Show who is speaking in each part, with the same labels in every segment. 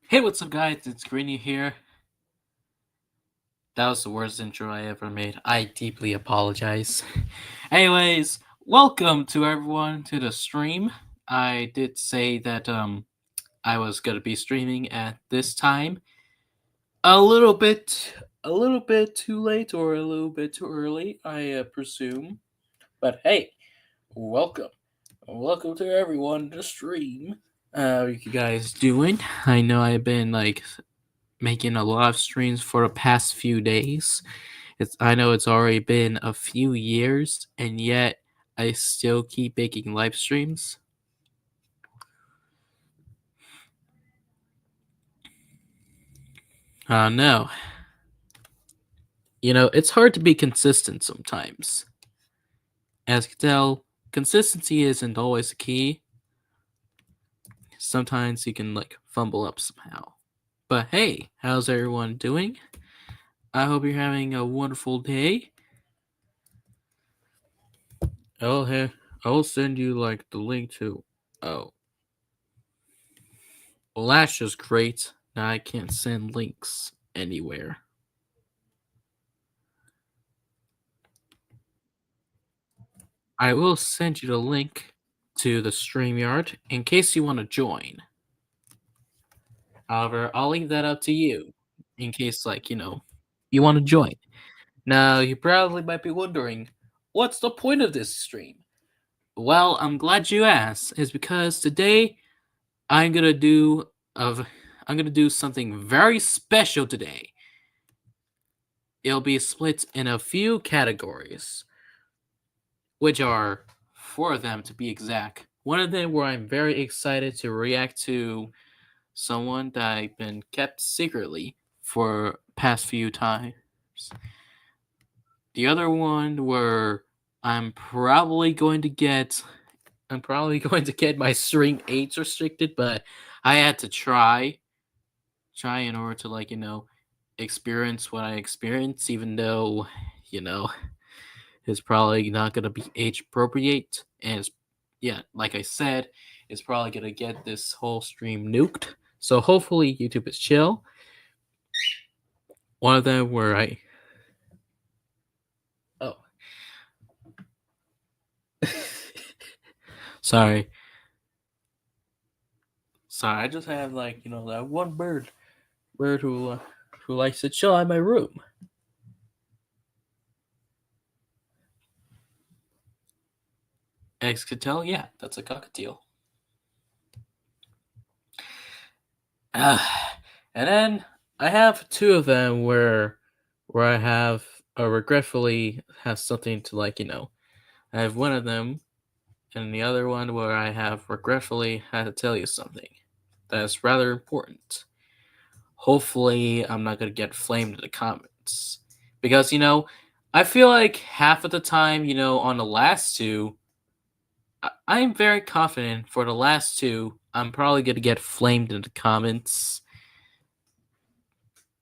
Speaker 1: Hey, what's up, guys? It's Greenie here. That was the worst intro I ever made. I deeply apologize. Anyways, welcome to everyone to the stream. I did say that I was gonna be streaming at this time. A little bit too late or a little bit too early, I presume. But hey, welcome, welcome to everyone to the stream. How are you guys doing? I know I've been making a lot of streams for the past few days. I know it's already been a few years, and yet I still keep making live streams. No. It's hard to be consistent sometimes. As you can tell, consistency isn't always the key. Sometimes you can fumble up somehow. But hey, how's everyone doing? I hope you're having a wonderful day. I'll send you the link to. Oh, well, that's just great. Now I can't send links anywhere. I will send you the link to the StreamYard in case you want to join. However, I'll leave that up to you in case, you want to join. Now, you probably might be wondering, what's the point of this stream? Well, I'm glad you asked. It's because today I'm gonna do of I'm gonna do something very special today. It'll be split in a few categories, which are four of them to be exact. One of them where I'm very excited to react to someone that I've been kept secretly for past few times. The other one where I'm probably going to get my string 8s restricted, but I had to try in order to experience what I experienced, even though, you know, it's probably not gonna be age appropriate, and yeah, like I said, it's probably gonna get this whole stream nuked. So hopefully YouTube is chill. One of them where I oh sorry sorry, I just have that one bird who likes to chill in my room. X could tell, yeah, that's a cockatiel. Uh, and then I have two of them where I have regretfully has something to I have one of them and the other one where I have regretfully had to tell you something that's rather important. Hopefully, I'm not gonna get flamed in the comments because I feel like half of the time, on the last two, I'm very confident for the last two. I'm probably gonna get flamed in the comments.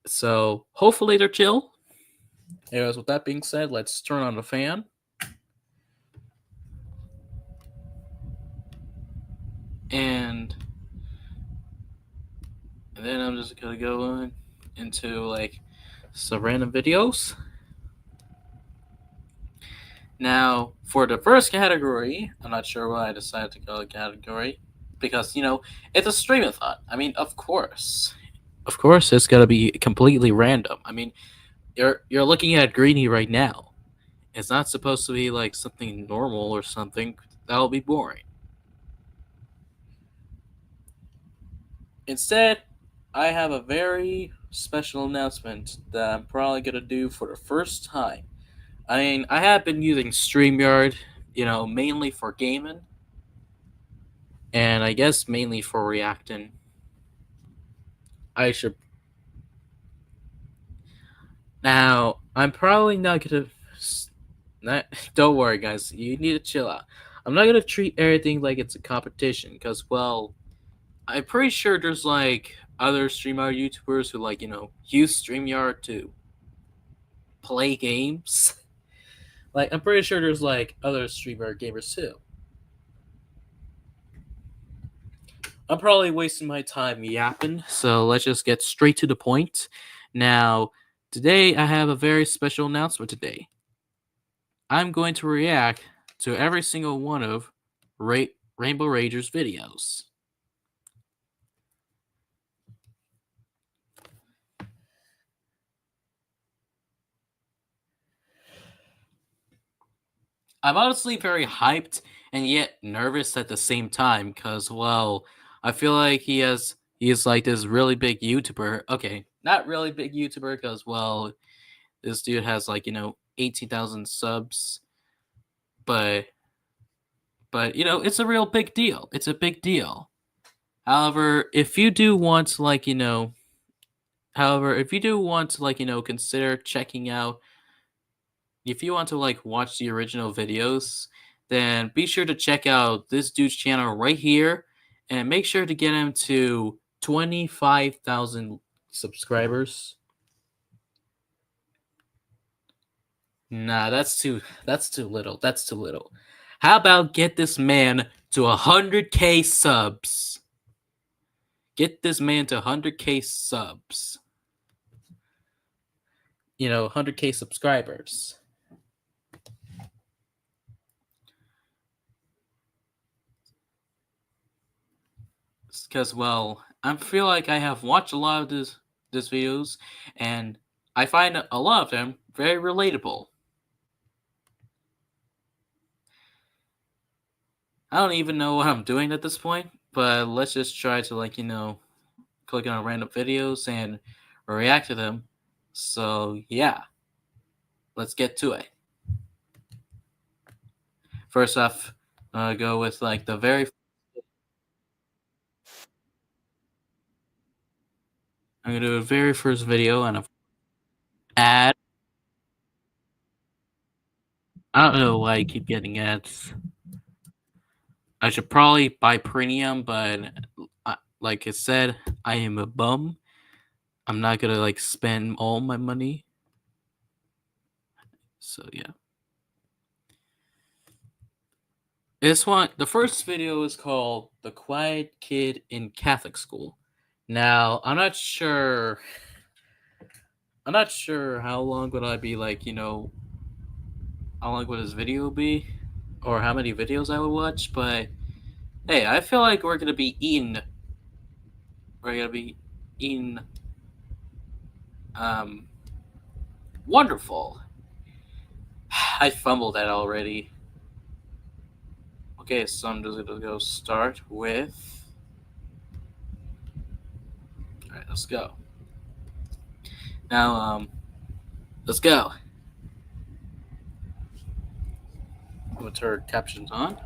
Speaker 1: So hopefully they're chill. Anyways, with that being said, let's turn on the fan. And then I'm just gonna go on into some random videos. Now, for the first category, I'm not sure why I decided to go category because it's a stream-a-thon. I mean, of course, it's gonna be completely random. I mean, you're looking at Greenie right now. It's not supposed to be like something normal or something. That'll be boring. Instead, I have a very special announcement that I'm probably gonna do for the first time. I mean, I have been using StreamYard, mainly for gaming, and I guess mainly for reacting. I should now. I'm probably not gonna. Not, don't worry, guys. You need to chill out. I'm not gonna treat everything like it's a competition, because I'm pretty sure there's other StreamYard YouTubers who use StreamYard to play games. I'm pretty sure there's other StreamYard gamers too. I'm probably wasting my time yapping, so let's just get straight to the point. Now, today I have a very special announcement today. I'm going to react to every single one of Rainbow Rager's videos. I'm honestly very hyped and yet nervous at the same time because, well, I feel like he's like this really big YouTuber. Okay, not really big YouTuber because, well, this dude has like 18,000 subs, but it's a real big deal. It's a big deal. However, if you do want to consider checking out, if you want to like watch the original videos, then be sure to check out this dude's channel right here and make sure to get him to 25,000 subscribers. Nah, that's too little. That's too little. How about get this man to 100K subs? Get this man to 100K subs. 100K subscribers. Because, well, I feel like I have watched a lot of this videos, and I find a lot of them very relatable. I don't even know what I'm doing at this point, but let's just try to click on random videos and react to them. So yeah, let's get to it. First off, go with like the very. I'm gonna do a very first video and a ad. I don't know why I keep getting ads. I should probably buy premium, but like I said, I am a bum. I'm not gonna like spend all my money. So yeah. The first video is called "The Quiet Kid in Catholic School." Now, I'm not sure how long would I be how long would this video be, or how many videos I would watch. But hey, I feel like we're gonna be eating. We're gonna be eating. Um, wonderful. I fumbled that already. Okay, so I'm just gonna go start with. All right, let's go. Now, let's go. I'm gonna turn captions on.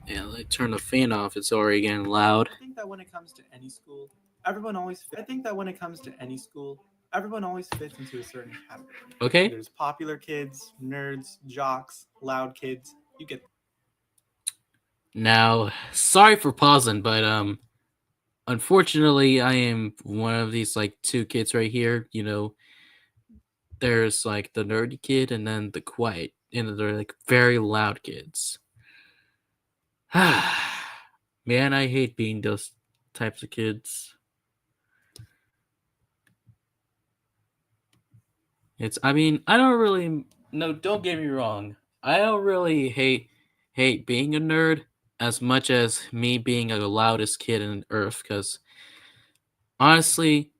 Speaker 1: Yeah, let turn the fan off. It's already getting loud.
Speaker 2: I think that when it comes to any school, everyone always. I think that when it comes to any school, everyone always fits into a certain category.
Speaker 1: Okay.
Speaker 2: There's popular kids, nerds, jocks, loud kids. You get.
Speaker 1: Now, sorry for pausing, but unfortunately, I am one of these like two kids right here. There's like the nerdy kid and then the quiet, and they're like very loud kids. Man, I hate being those types of kids. I mean, I don't really. No, don't get me wrong. I don't really hate being a nerd as much as me being the loudest kid on earth. Because honestly,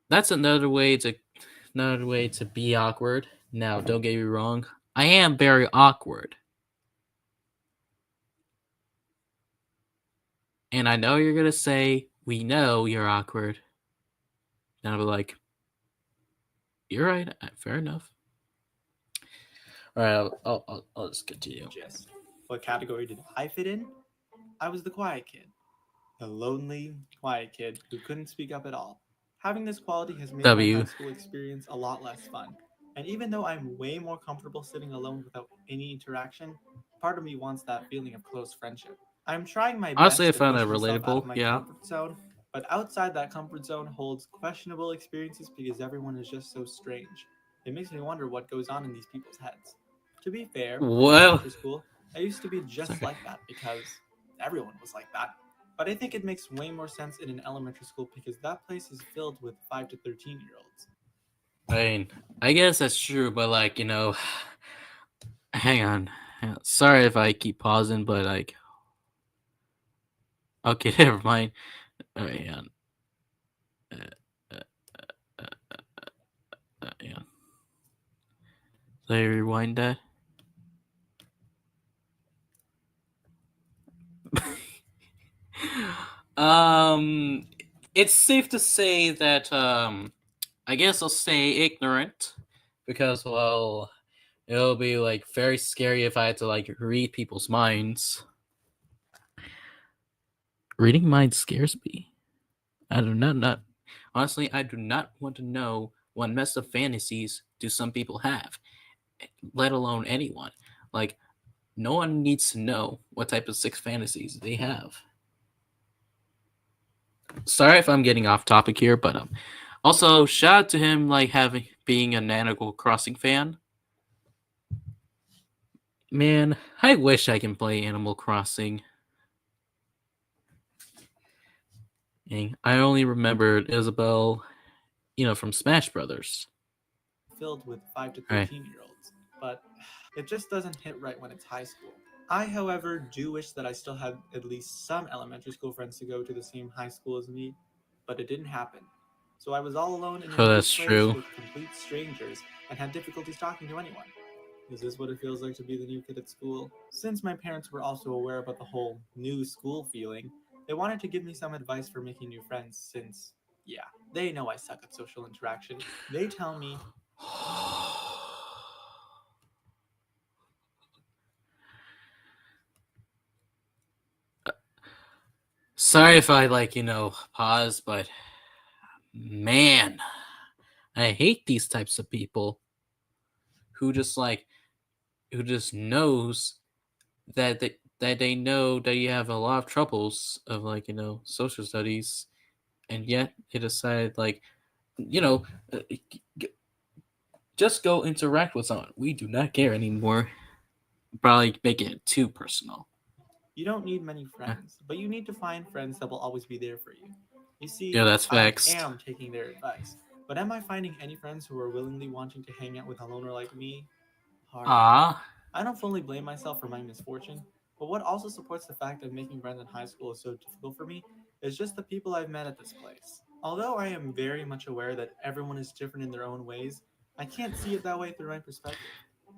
Speaker 1: that's another way to be awkward. Now, don't get me wrong. I am very awkward. And I know you're gonna say, "We know you're awkward." And I'll be like, "You're right. Fair enough." All right, I'll just continue.
Speaker 2: Yes. What category did I fit in? I was the quiet kid, the lonely, quiet kid who couldn't speak up at all. Having this quality has made my high school experience a lot less fun. And even though I'm way more comfortable sitting alone without any interaction, part of me wants that feeling of close friendship. I'm trying my
Speaker 1: Honestly, I
Speaker 2: best to
Speaker 1: found
Speaker 2: push
Speaker 1: that
Speaker 2: myself out of
Speaker 1: relatable.
Speaker 2: my
Speaker 1: Yeah.
Speaker 2: comfort zone, but outside that comfort zone holds questionable experiences because everyone is just so strange. It makes me wonder what goes on in these people's heads. To be fair, in
Speaker 1: Well,
Speaker 2: elementary school, I used to be just
Speaker 1: sorry.
Speaker 2: like that because everyone was like that. But I think it makes way more sense in an elementary school because that place is filled with 5 to 13-year-olds.
Speaker 1: I mean, I guess that's true, but like, hang on. Sorry if I keep pausing, but like, okay, never mind. All right, hang on. Hang on. Did I rewind that? um, it's safe to say that I guess I'll say ignorant because well, it'll be like very scary if I had to like read people's minds. Reading minds scares me. I do not honestly. I do not want to know what messed up fantasies do some people have, let alone anyone. Like no one needs to know what type of sick fantasies they have. Sorry if I'm getting off topic here, but also shout out to him like having being an Animal Crossing fan. Man, I wish I can play Animal Crossing. Dang, I only remembered Isabelle, from Smash Brothers.
Speaker 2: Filled with 5 to
Speaker 1: Right.
Speaker 2: 13-year-olds. But it just doesn't hit right when it's high school. I, however, do wish that I still had at least some elementary school friends to go to the same high school as me, but it didn't happen. So I was all alone in a
Speaker 1: Oh,
Speaker 2: new
Speaker 1: that's
Speaker 2: place
Speaker 1: true.
Speaker 2: with complete strangers and had difficulties talking to anyone. Is this what it feels like to be the new kid at school? Since my parents were also aware about the whole new school feeling, they wanted to give me some advice for making new friends since, yeah, they know I suck at social interaction. They tell me
Speaker 1: Sorry if I pause, but man, I hate these types of people who just knows that they know that you have a lot of troubles of social studies, and yet they decide you know uh, just go interact with someone. We do not care anymore. Probably making it too personal.
Speaker 2: you don't need many friends, but you need to find friends that will always be there for you. You see,
Speaker 1: Yeah, that's
Speaker 2: I
Speaker 1: facts.
Speaker 2: am taking their advice, but am I finding any friends who are willingly wanting to hang out with a loner like me? Hardly.
Speaker 1: Ah,
Speaker 2: I don't fully blame myself for my misfortune, but what also supports the fact that making friends in high school is so difficult for me is just the people I've met at this place. Although I am very much aware that everyone is different in their own ways, I can't see it that way through my perspective.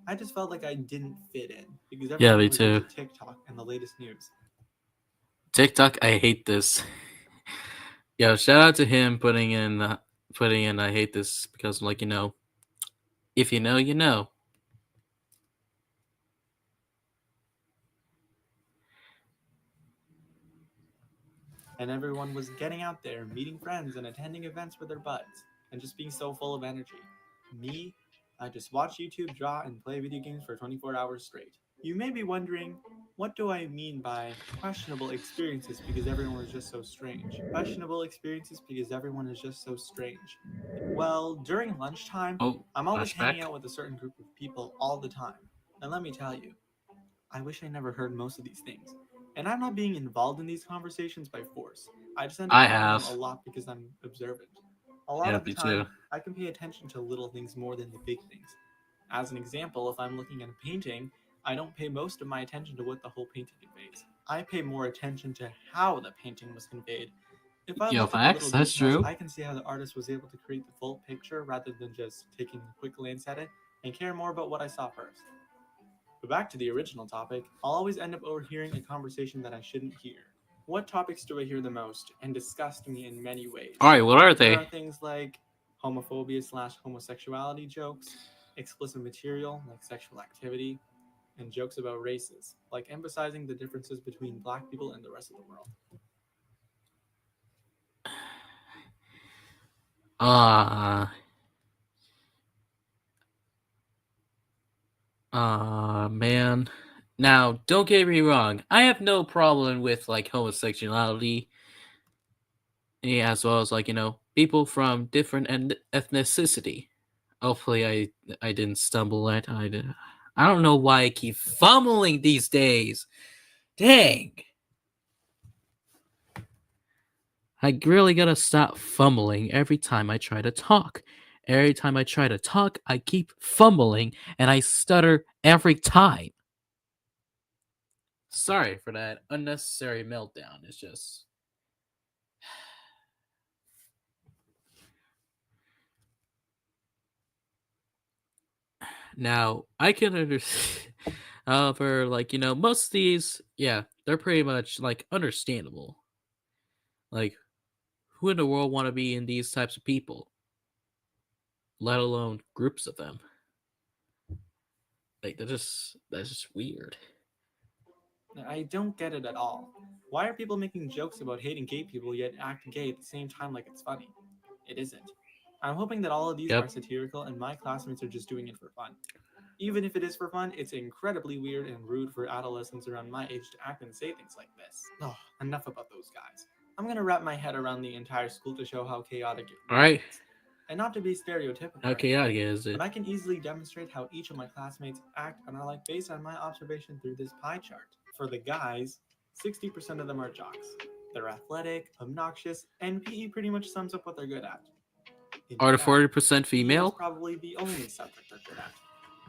Speaker 2: I just felt like I didn't fit in because
Speaker 1: yeah,
Speaker 2: everyone
Speaker 1: me
Speaker 2: was into
Speaker 1: too.
Speaker 2: TikTok and the latest news.
Speaker 1: TikTok, I hate this. Yo, shout out to him putting in. I hate this because if you know, you know.
Speaker 2: And everyone was getting out there, meeting friends, and attending events with their buds, and just being so full of energy. Me, I just watch YouTube, draw, and play video games for 24 hours straight. You may be wondering, what do I mean by questionable experiences because everyone was just so strange? Questionable experiences because everyone is just so strange. Well, during lunchtime,
Speaker 1: Oh,
Speaker 2: I'm always hanging
Speaker 1: flashback.
Speaker 2: out with a certain group of people all the time. And let me tell you, I wish I never heard most of these things. And I'm not being involved in these conversations by force. I just end up
Speaker 1: I
Speaker 2: having them
Speaker 1: have.
Speaker 2: a lot because I'm observant. A lot
Speaker 1: Yeah,
Speaker 2: of the
Speaker 1: me too.
Speaker 2: time, I can pay attention to little things more than the big things. As an example, if I'm looking at a painting, I don't pay most of my attention to what the whole painting conveys. I pay more attention to how the painting was conveyed. If I
Speaker 1: Yo,
Speaker 2: look at the
Speaker 1: facts.
Speaker 2: little
Speaker 1: That's
Speaker 2: details,
Speaker 1: true.
Speaker 2: I can see how the artist was able to create the full picture rather than just taking a quick glance at it and care more about what I saw first. But back to the original topic, I'll always end up overhearing a conversation that I shouldn't hear. What topics do I hear the most and disgust me in many ways?
Speaker 1: All right, what are
Speaker 2: There
Speaker 1: they?
Speaker 2: are things like homophobia slash homosexuality jokes, explicit material like sexual activity, and jokes about races, like emphasizing the differences between black people and the rest of the world.
Speaker 1: Uh, man. Now, don't get me wrong. I have no problem with homosexuality, as well as people from different ethnicity. Hopefully, I didn't stumble at. I don't know why I keep fumbling these days. Dang. I really gotta stop fumbling every time I try to talk. Every time I try to talk, I keep fumbling and I stutter every time. Sorry for that unnecessary meltdown. It's just. Now, I can understand. However, most of these, yeah, they're pretty much, understandable. Like, who in the world want to be in these types of people? Let alone groups of them. Like, that's just weird.
Speaker 2: I don't get it at all. Why are people making jokes about hating gay people yet act gay at the same time like it's funny? It isn't. I'm hoping that all of these are
Speaker 1: Yep.
Speaker 2: satirical and my classmates are just doing it for fun. Even if it is for fun, it's incredibly weird and rude for adolescents around my age to act and say things like this. Oh, enough about those guys. I'm gonna wrap my head around the entire school to show how chaotic it really
Speaker 1: Alright.
Speaker 2: is. And not to be stereotypical,
Speaker 1: How chaotic is it?
Speaker 2: but I can easily demonstrate how each of my classmates act and are like based on my observation through this pie chart. For the guys, 60% of them are jocks. They're athletic, obnoxious, and PE pretty much sums up what they're good at. In
Speaker 1: Are the
Speaker 2: fact,
Speaker 1: 40%
Speaker 2: PE is
Speaker 1: female?
Speaker 2: probably the only subject they're good at.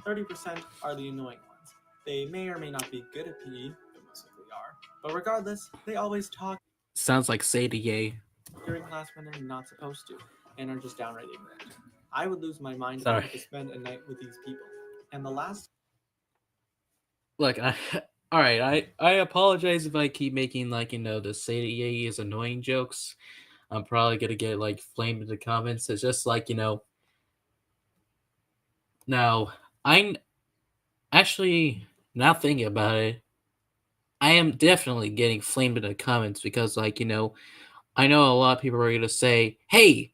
Speaker 2: 30% are the annoying ones. They may or may not be good at PE, they most likely are, but regardless, they always talk
Speaker 1: Sounds like Sadie Gay.
Speaker 2: during class when they're not supposed to, and are just downright ignorant. I would lose my mind if I
Speaker 1: Sorry.
Speaker 2: had to spend a night with these people. And the last
Speaker 1: Look, alright, I apologize if I keep making, the Sadie Gay is annoying jokes. I'm probably gonna get, flamed in the comments. It's just, now, I'm actually, now thinking about it, I am definitely getting flamed in the comments because, I know a lot of people are gonna say, "Hey,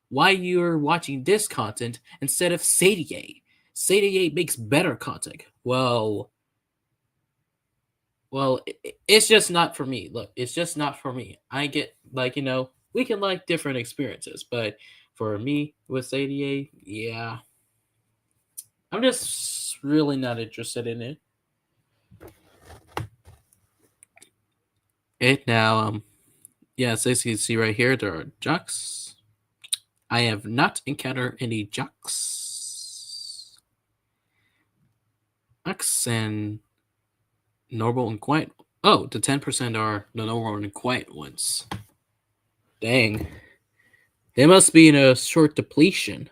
Speaker 1: why you're watching this content instead of Sadie? Sadie makes better content." Well, it's just not for me. Look, it's just not for me. I get we can like different experiences, but for me with Sadie, yeah, I'm just really not interested in it. It now, yeah, so as you can see right here, there are jocks. I have not encountered any jocks. Jocks and normal and quiet. Oh, the 10% are the normal and quiet ones. Dang. They must be in a short depletion.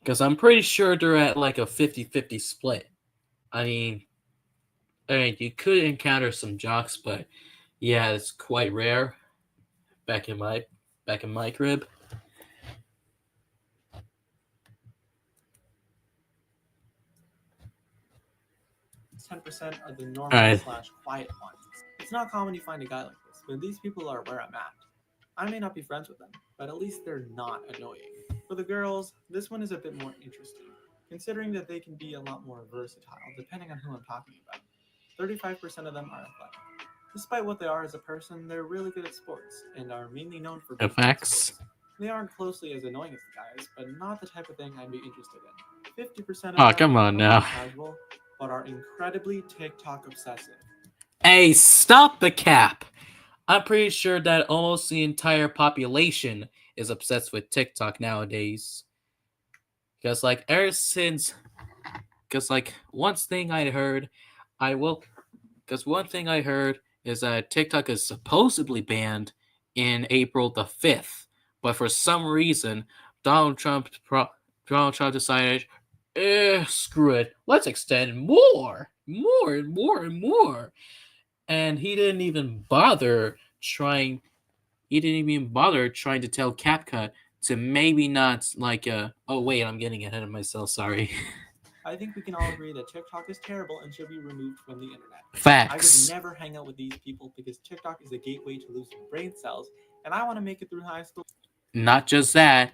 Speaker 1: Because I'm pretty sure they're at like a 50-50 split. I mean, you could encounter some jocks, but yeah, it's quite rare. Back in my crib.
Speaker 2: 10% are the normal
Speaker 1: Alright.
Speaker 2: slash quiet ones. It's not common to find a guy like this, but these people are where I'm at. I may not be friends with them, but at least they're not annoying. For the girls, this one is a bit more interesting, considering that they can be a lot more versatile depending on who I'm talking about. 35% of them are athletic. Despite what they are as a person, they're really good at sports and are mainly known for being
Speaker 1: Effects.
Speaker 2: they aren't closely as annoying as the guys, but not the type of thing I'd be interested in. 50% of
Speaker 1: Oh,
Speaker 2: them
Speaker 1: come
Speaker 2: are
Speaker 1: on now.
Speaker 2: casual, but are incredibly TikTok obsessive.
Speaker 1: Hey, stop the cap. I'm pretty sure that almost the entire population is obsessed with TikTok nowadays. Because, ever since. Because, one thing I heard, I will. Because one thing I heard is that TikTok is supposedly banned in April the 5th. But for some reason, Donald Trump, Donald Trump decided, screw it. Let's extend more. More and more and more. And he didn't even bother trying to tell CapCut to maybe not oh wait, I'm getting ahead of myself, sorry.
Speaker 2: I think we can all agree that TikTok is terrible and should be removed from the internet.
Speaker 1: Facts.
Speaker 2: I would never hang out with these people because TikTok is a gateway to losing brain cells, and I want to make it through high school
Speaker 1: Not just that,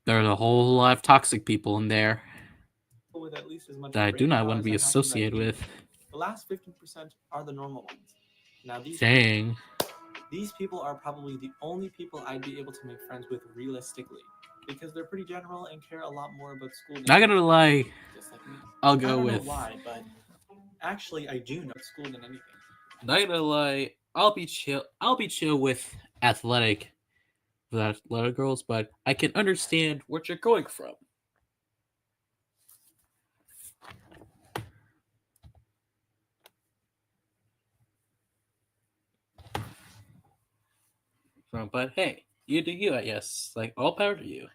Speaker 1: there's a whole lot of toxic people in there
Speaker 2: with at least as much
Speaker 1: that I do
Speaker 2: brain
Speaker 1: not
Speaker 2: power
Speaker 1: want to
Speaker 2: as
Speaker 1: be
Speaker 2: I have to write
Speaker 1: associated
Speaker 2: emails.
Speaker 1: with.
Speaker 2: The last 15% are the normal ones. Now
Speaker 1: Dang.
Speaker 2: these people are probably the only people I'd be able to make friends with realistically, because they're pretty general and care a lot more about school than
Speaker 1: Not gonna lie,
Speaker 2: just like me.
Speaker 1: I'll
Speaker 2: I
Speaker 1: go
Speaker 2: don't
Speaker 1: with.
Speaker 2: know why, but actually I do know school than anything.
Speaker 1: Not gonna lie, I'll be chill. I'll be chill athletic with athletic girls, but I can understand what you're going from. But hey, you do you, I guess. Like all power to you.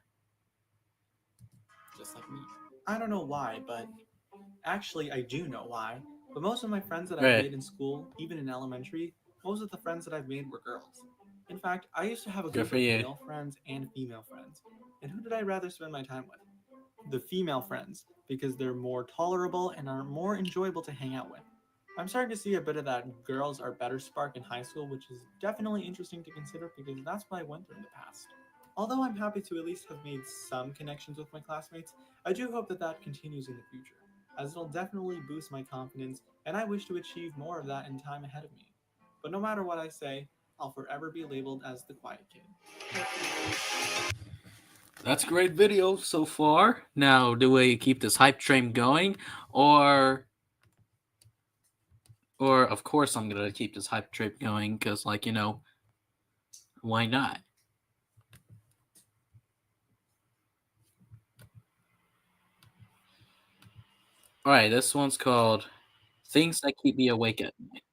Speaker 2: Just like me. I don't know why, but actually, I do know why. But most of my friends that I've
Speaker 1: Right.
Speaker 2: made in school, even in elementary, most of the friends that I've made were girls. In fact, I used to have a
Speaker 1: Good
Speaker 2: group
Speaker 1: for
Speaker 2: of
Speaker 1: you.
Speaker 2: male friends and female friends. And who did I rather spend my time with? The female friends, because they're more tolerable and are more enjoyable to hang out with. I'm starting to see a bit of that girls are better spark in high school, which is definitely interesting to consider because that's what I went through in the past. Although I'm happy to at least have made some connections with my classmates, I do hope that that continues in the future, as it'll definitely boost my confidence, and I wish to achieve more of that in time ahead of me. But no matter what I say, I'll forever be labeled as the quiet kid.
Speaker 1: That's a great video so far. Now, do we keep this hype train going, or of course I'm gonna keep this hype train going because, like, why not? All right, this one's called "Things That Keep Me Awake at Night."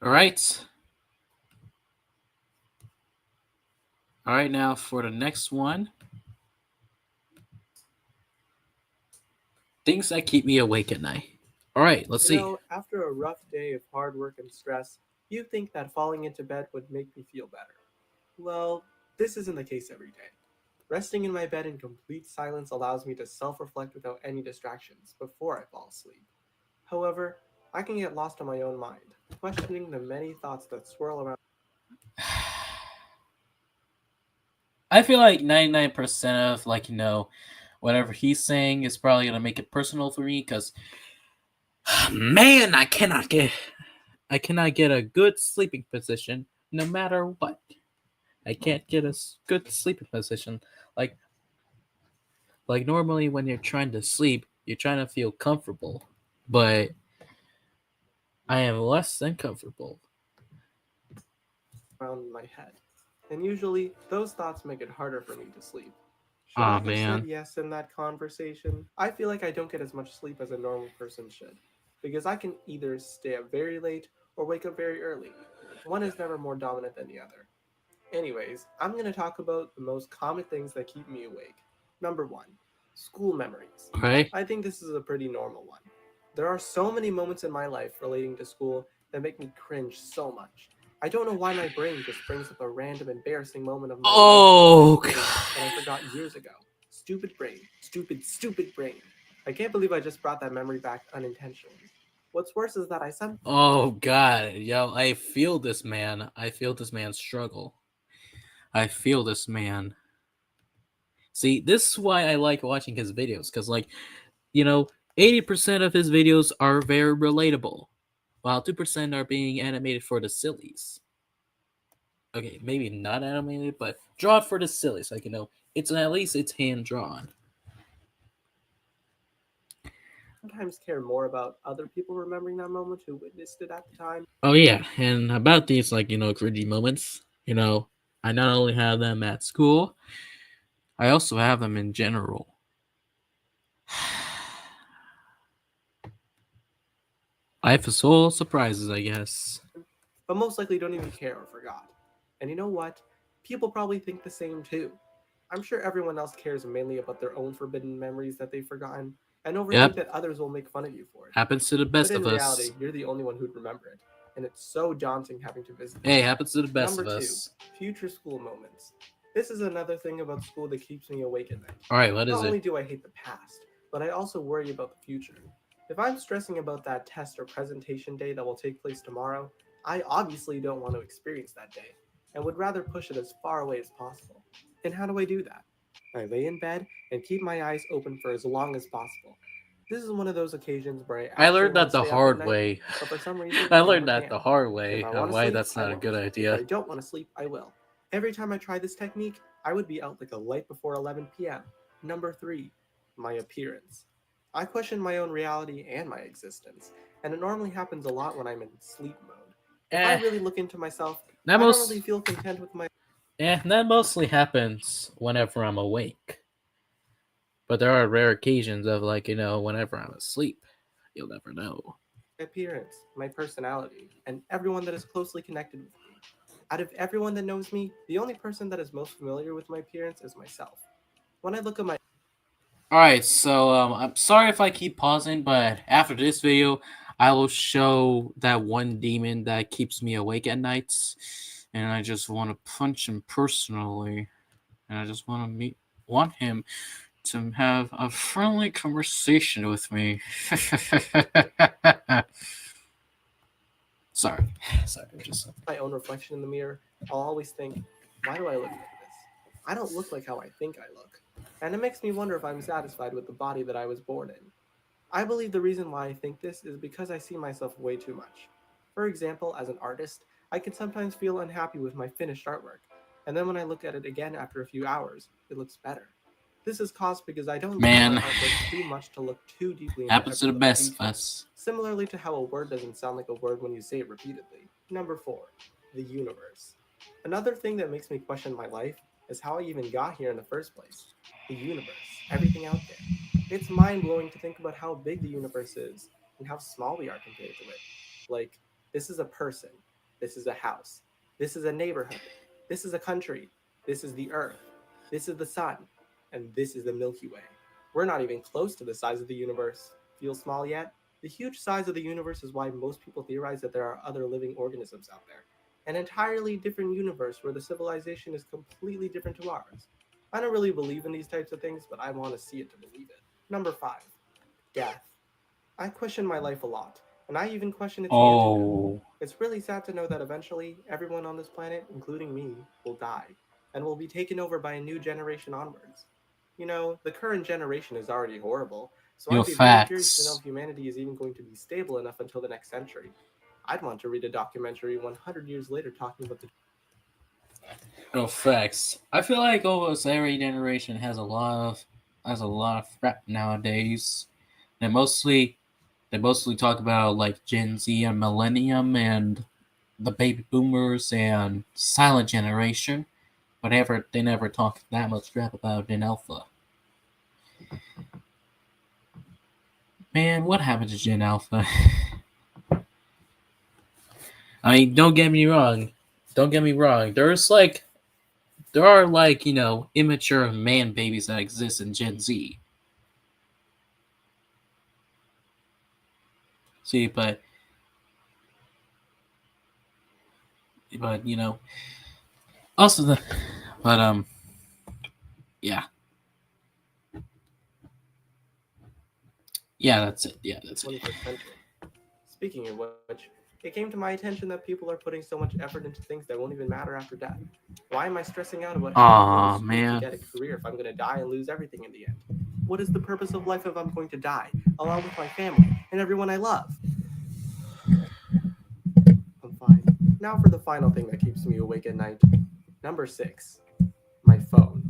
Speaker 1: All right, all right. Now for the next one, things that keep me awake at night. All right, let's
Speaker 3: You
Speaker 1: see.
Speaker 3: know, after a rough day of hard work and stress, you think that falling into bed would make me feel better. Well, this isn't the case every day. Resting in my bed in complete silence allows me to self reflect without any distractions before I fall asleep. However, I can get lost in my own mind, questioning the many thoughts that swirl around.
Speaker 1: I feel like 99% of whatever he's saying is probably gonna make it personal for me because man, I cannot get a good sleeping position no matter what. I can't get a good sleeping position. Like normally when you're trying to sleep, you're trying to feel comfortable, but I am less than comfortable.
Speaker 3: Around my head. And usually, those thoughts make it harder for me to sleep. Should
Speaker 1: Ah
Speaker 3: I have said
Speaker 1: man.
Speaker 3: yes in that conversation? I feel like I don't get as much sleep as a normal person should, because I can either stay up very late or wake up very early. One is never more dominant than the other. Anyways, I'm going to talk about the most common things that keep me awake. Number one, school memories.
Speaker 1: Right?
Speaker 3: I think this is a pretty normal one. There are so many moments in my life relating to school that make me cringe so much. I don't know why my brain just brings up a random embarrassing moment of my life
Speaker 1: Oh,
Speaker 3: that I forgot years ago. Stupid brain. Stupid brain. I can't believe I just brought that memory back unintentionally. What's worse is that I sometimes
Speaker 1: oh God, yo, I feel this man. I feel this man's struggle. I feel this man. See, this is why I like watching his videos, because, like, you know, 80% of his videos are very relatable, while 2% are being animated for the sillies. Okay, maybe not animated, but drawn for the sillies. Like, it's at least it's hand drawn.
Speaker 3: care more about other people remembering that moment who witnessed it at the time.
Speaker 1: Oh yeah, and about these cringy moments, I not only have them at school, I also have them in general. Life is full of surprises, I guess.
Speaker 3: But most likely don't even care or forgot. And you know what? People probably think the same too. I'm sure everyone else cares mainly about their own forbidden memories that they've forgotten and overthink
Speaker 1: Yep,
Speaker 3: that others will make fun of you for it.
Speaker 1: happens to the
Speaker 3: But
Speaker 1: best
Speaker 3: in
Speaker 1: of
Speaker 3: reality,
Speaker 1: us.
Speaker 3: you're the only one who'd remember it, and it's so daunting having to visit them
Speaker 1: Hey,
Speaker 3: all.
Speaker 1: happens to the best
Speaker 3: Number
Speaker 1: of
Speaker 3: two,
Speaker 1: us.
Speaker 3: future school moments. This is another thing about school that keeps me awake at night.
Speaker 1: All right, what is
Speaker 3: Not
Speaker 1: it?
Speaker 3: only do I hate the past, but I also worry about the future. If I'm stressing about that test or presentation day that will take place tomorrow, I obviously don't want to experience that day and would rather push it as far away as possible. And how do I do that? I lay in bed and keep my eyes open for as long as possible. This is one of those occasions where I
Speaker 1: I
Speaker 3: actually
Speaker 1: learned
Speaker 3: want
Speaker 1: that
Speaker 3: to
Speaker 1: the
Speaker 3: stay up at
Speaker 1: hard
Speaker 3: night,
Speaker 1: way.
Speaker 3: but for some reason
Speaker 1: I
Speaker 3: I
Speaker 1: learned
Speaker 3: never
Speaker 1: that
Speaker 3: can.
Speaker 1: the hard
Speaker 3: If
Speaker 1: way
Speaker 3: I
Speaker 1: of
Speaker 3: want to
Speaker 1: why
Speaker 3: sleep,
Speaker 1: that's
Speaker 3: I
Speaker 1: not a
Speaker 3: won't.
Speaker 1: good
Speaker 3: If I
Speaker 1: idea.
Speaker 3: don't want to sleep, I will. Every time I try this technique, I would be out like a light before 11 p.m. Number 3, my appearance. I question my own reality and my existence, and it normally happens a lot when I'm in sleep mode. If I
Speaker 1: Eh,
Speaker 3: really look into myself,
Speaker 1: that
Speaker 3: I don't really
Speaker 1: most
Speaker 3: feel content with my
Speaker 1: that mostly happens whenever I'm awake. But there are rare occasions of whenever I'm asleep. You'll never know.
Speaker 3: appearance, my personality, and everyone that is closely connected with me. Out of everyone that knows me, the only person that is most familiar with my appearance is myself. When I look at my
Speaker 1: Alright, so I'm sorry if I keep pausing, but after this video, I will show that one demon that keeps me awake at nights, and I just want to punch him personally, and I just want him to have a friendly conversation with me. sorry, sorry, just
Speaker 3: my own reflection in the mirror, I'll always think, why do I look like this? I don't look like how I think I look. And it makes me wonder if I'm satisfied with the body that I was born in. I believe the reason why I think this is because I see myself way too much. For example, as an artist, I can sometimes feel unhappy with my finished artwork, and then when I look at it again after a few hours, it looks better. This is caused because I don't look at my
Speaker 1: man,
Speaker 3: artwork too much to look too deeply into
Speaker 1: happens to
Speaker 3: every
Speaker 1: the
Speaker 3: little
Speaker 1: best of
Speaker 3: detail,
Speaker 1: us.
Speaker 3: similarly to how a word doesn't sound like a word when you say it repeatedly. Number 4, the universe. Another thing that makes me question my life is how I even got here in the first place. The universe, everything out there. It's mind blowing to think about how big the universe is and how small we are compared to it. Like, this is a person, this is a house, this is a neighborhood, this is a country, this is the earth, this is the sun, and this is the Milky Way. We're not even close to the size of the universe. Feel small yet? The huge size of the universe is why most people theorize that there are other living organisms out there. An entirely different universe where the civilization is completely different to ours. I don't really believe in these types of things, but I want to see it to believe it. Number 5, death. I question my life a lot, and I even question its antidote.
Speaker 1: Oh,
Speaker 3: It's really sad to know that eventually everyone on this planet, including me, will die, and will be taken over by a new generation onwards. You know, the current generation is already horrible, so
Speaker 1: yo,
Speaker 3: I'd be very curious to know
Speaker 1: facts.
Speaker 3: if humanity is even going to be stable enough until the next century. I'd want to read a documentary 100 years later talking about the
Speaker 1: No facts. I feel like almost every generation has a lot of crap nowadays. They mostly they mostly talk about like Gen Z and Millennium and the baby boomers and silent generation, but they never talk that much crap about Gen Alpha. Man, what happened to Gen Alpha? I mean, don't get me wrong. Don't get me wrong. There are immature man babies that exist in Gen Z. See, but also but yeah, yeah, that's it. Yeah, that's it.
Speaker 3: 21st century. Speaking of which, it came to my attention that people are putting so much effort into things that won't even matter after death. Why am I stressing out about having to go to
Speaker 1: Aw,
Speaker 3: school to
Speaker 1: man.
Speaker 3: get a career if I'm going to die and lose everything in the end? What is the purpose of life if I'm going to die, along with my family and everyone I love? I'm fine. Now for the final thing that keeps me awake at night. Number 6, my phone.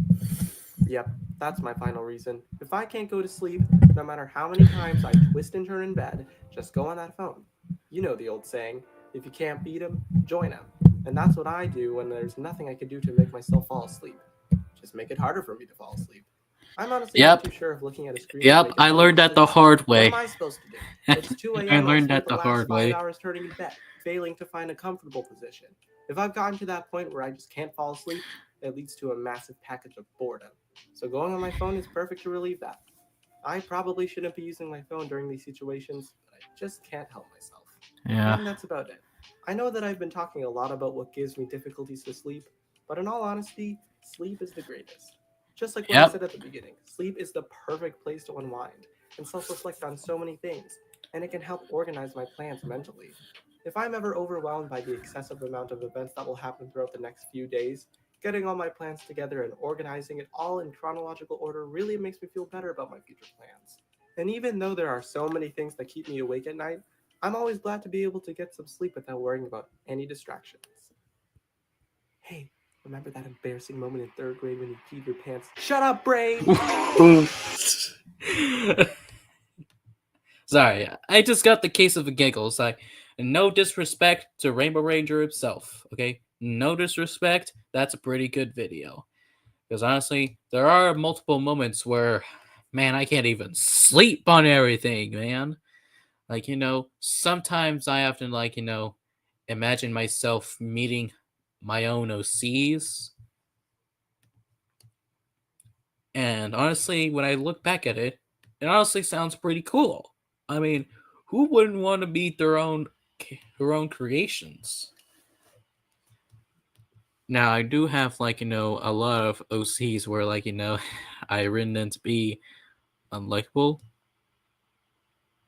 Speaker 3: Yep, that's my final reason. If I can't go to sleep, no matter how many times I twist and turn in bed, just go on that phone. You know the old saying, if you can't beat 'em, join 'em. And that's what I do when there's nothing I can do to make myself fall asleep. Just make it harder for me to fall asleep. I'm honestly not
Speaker 1: Yep,
Speaker 3: too sure if looking at a screen will
Speaker 1: yep.
Speaker 3: make it
Speaker 1: I
Speaker 3: harder
Speaker 1: learned
Speaker 3: to
Speaker 1: that the
Speaker 3: sleep.
Speaker 1: hard
Speaker 3: What
Speaker 1: way.
Speaker 3: am I supposed to do? It's 2
Speaker 1: I
Speaker 3: a.m. I've
Speaker 1: learned that
Speaker 3: spent the
Speaker 1: the
Speaker 3: last
Speaker 1: hard
Speaker 3: 5
Speaker 1: way.
Speaker 3: hours turning in bed, failing to find a comfortable position. If I've gotten to that point where I just can't fall asleep, it leads to a massive package of boredom. So going on my phone is perfect to relieve that. I probably shouldn't be using my phone during these situations, but I just can't help myself.
Speaker 1: Yeah.
Speaker 3: And that's about it. I know that I've been talking a lot about what gives me difficulties to sleep, but in all honesty, sleep is the greatest. Just like what I
Speaker 1: Yep.
Speaker 3: said at the beginning, sleep is the perfect place to unwind and self reflect on so many things, and it can help organize my plans mentally. If I'm ever overwhelmed by the excessive amount of events that will happen throughout the next few days, getting all my plans together and organizing it all in chronological order really makes me feel better about my future plans. And even though there are so many things that keep me awake at night, I'm always glad to be able to get some sleep without worrying about any distractions. Hey, Remember that embarrassing moment in 3rd grade when you peed your pants? Shut up, brain!
Speaker 1: Sorry, I just got the case of the giggles. No disrespect to Rainbow Ranger himself, okay? No disrespect. That's a pretty good video. Because honestly, there are multiple moments where, man, I can't even sleep on everything, man. Sometimes I have to, imagine myself meeting my own OCs. And honestly, when I look back at it, it honestly sounds pretty cool. I mean, who wouldn't want to meet their own creations? Now, I do have a lot of OCs where I written them to be unlikable.